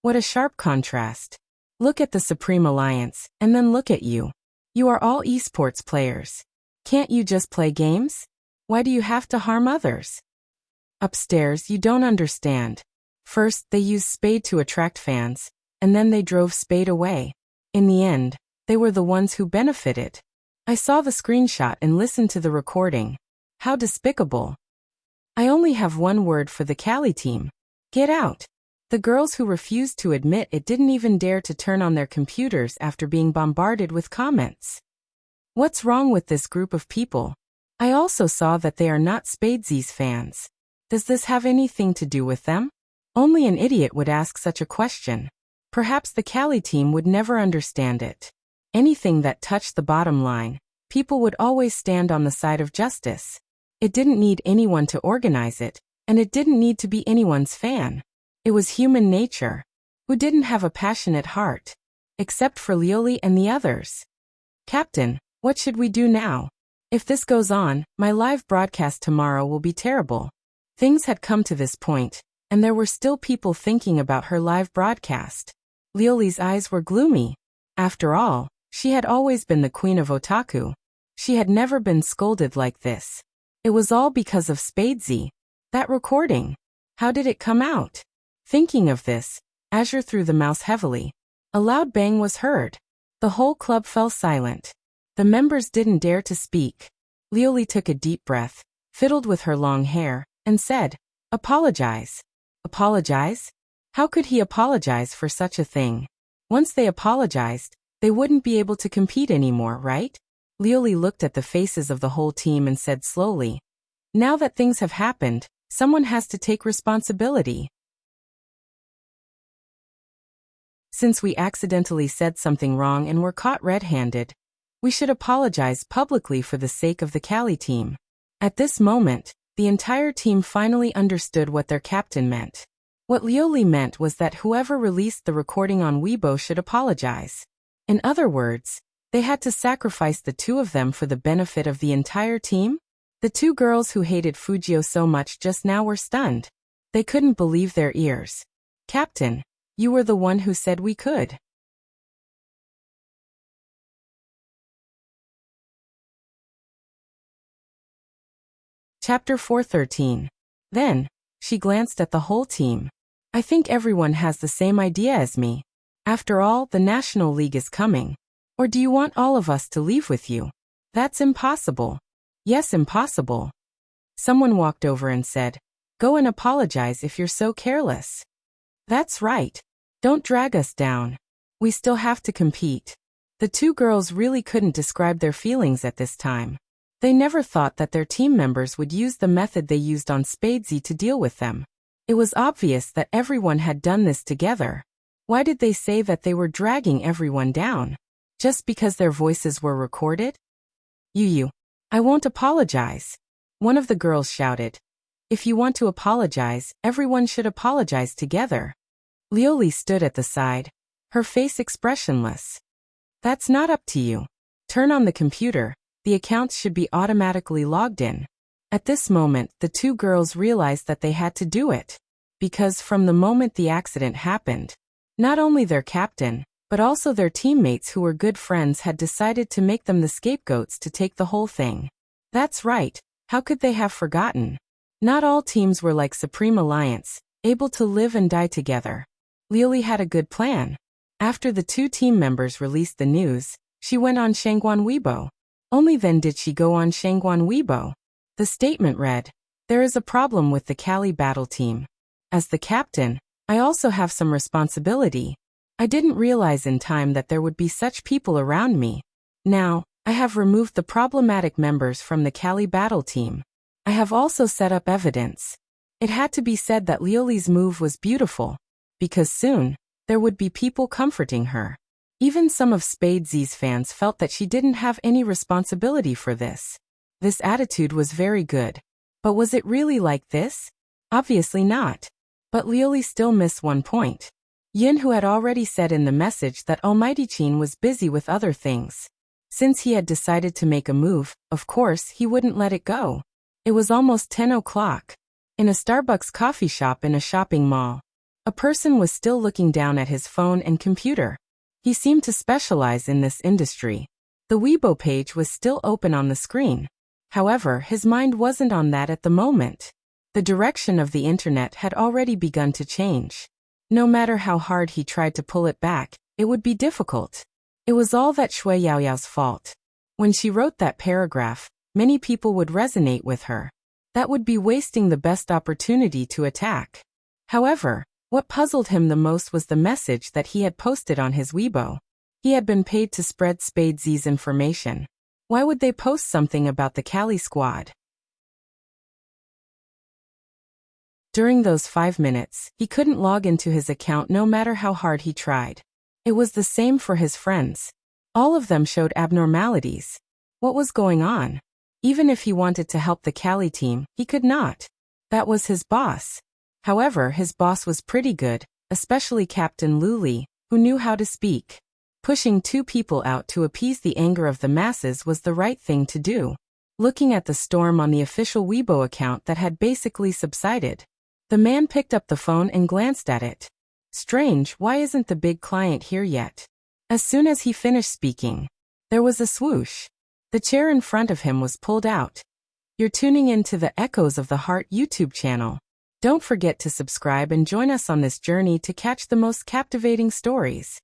What a sharp contrast. Look at the Supreme Alliance, and then look at you. You are all esports players. Can't you just play games? Why do you have to harm others? Upstairs, you don't understand. First, they used Spade to attract fans, and then they drove Spade away. In the end, they were the ones who benefited. I saw the screenshot and listened to the recording. How despicable. I only have one word for the Cali team. Get out. The girls who refused to admit it didn't even dare to turn on their computers after being bombarded with comments. What's wrong with this group of people? I also saw that they are not Spadesies fans. Does this have anything to do with them? Only an idiot would ask such a question. Perhaps the Cali team would never understand it. Anything that touched the bottom line, People would always stand on the side of justice. It didn't need anyone to organize it, and it didn't need to be anyone's fan. It was human nature. Who didn't have a passionate heart? Except for Lioli and the others. Captain, what should we do now? If this goes on, my live broadcast tomorrow will be terrible. Things had come to this point, and there were still people thinking about her live broadcast. Lioli's eyes were gloomy. After all, she had always been the queen of otaku. She had never been scolded like this. It was all because of Spadesy. That recording. How did it come out? Thinking of this, Azure threw the mouse heavily. A loud bang was heard. The whole club fell silent. The members didn't dare to speak. Lioli took a deep breath, fiddled with her long hair, and said, "Apologize." Apologize? How could he apologize for such a thing? Once they apologized, they wouldn't be able to compete anymore, right? Lioli looked at the faces of the whole team and said slowly, "Now that things have happened, someone has to take responsibility. Since we accidentally said something wrong and were caught red-handed, we should apologize publicly for the sake of the Cali team." At this moment, the entire team finally understood what their captain meant. What Lioli meant was that whoever released the recording on Weibo should apologize. In other words, they had to sacrifice the two of them for the benefit of the entire team? The two girls who hated Fujio so much just now were stunned. They couldn't believe their ears. "Captain, you were the one who said we could." Chapter 413. Then, she glanced at the whole team. "I think everyone has the same idea as me. After all, the National League is coming. Or do you want all of us to leave with you? That's impossible." "Yes, impossible." Someone walked over and said, "Go and apologize if you're so careless." "That's right. Don't drag us down. We still have to compete." The two girls really couldn't describe their feelings at this time. They never thought that their team members would use the method they used on Spadesy to deal with them. It was obvious that everyone had done this together. Why did they say that they were dragging everyone down? Just because their voices were recorded? I won't apologize." One of the girls shouted. "If you want to apologize, everyone should apologize together." Lioli stood at the side, her face expressionless. "That's not up to you. Turn on the computer. The accounts should be automatically logged in." At this moment, the two girls realized that they had to do it. Because from the moment the accident happened, not only their captain, but also their teammates who were good friends had decided to make them the scapegoats to take the whole thing. That's right, how could they have forgotten? Not all teams were like Supreme Alliance, able to live and die together. Lioli had a good plan. After the two team members released the news, she went on Shangguan Weibo. Only then did she go on Shangguan Weibo. The statement read, "There is a problem with the Cali battle team. As the captain, I also have some responsibility. I didn't realize in time that there would be such people around me. Now, I have removed the problematic members from the Cali battle team. I have also set up evidence." It had to be said that Lioli's move was beautiful, because soon, there would be people comforting her. Even some of Spadesy's fans felt that she didn't have any responsibility for this. This attitude was very good. But was it really like this? Obviously not. But Lioli still missed one point. Yin, who had already said in the message that Almighty Chin was busy with other things. Since he had decided to make a move, of course, he wouldn't let it go. It was almost 10 o'clock. In a Starbucks coffee shop in a shopping mall, a person was still looking down at his phone and computer. He seemed to specialize in this industry. The Weibo page was still open on the screen. However, his mind wasn't on that at the moment. The direction of the internet had already begun to change. No matter how hard he tried to pull it back, it would be difficult. It was all that Shui Yaoyao's fault. When she wrote that paragraph, many people would resonate with her. That would be wasting the best opportunity to attack. However, what puzzled him the most was the message that he had posted on his Weibo. He had been paid to spread Spadesy's information. Why would they post something about the Cali squad? During those 5 minutes, he couldn't log into his account no matter how hard he tried. It was the same for his friends. All of them showed abnormalities. What was going on? Even if he wanted to help the Cali team, he could not. That was his boss. However, his boss was pretty good, especially Captain Luli, who knew how to speak. Pushing two people out to appease the anger of the masses was the right thing to do. Looking at the storm on the official Weibo account that had basically subsided, the man picked up the phone and glanced at it. Strange, why isn't the big client here yet? As soon as he finished speaking, there was a swoosh. The chair in front of him was pulled out. You're tuning in to the Echoes of the Heart YouTube channel. Don't forget to subscribe and join us on this journey to catch the most captivating stories.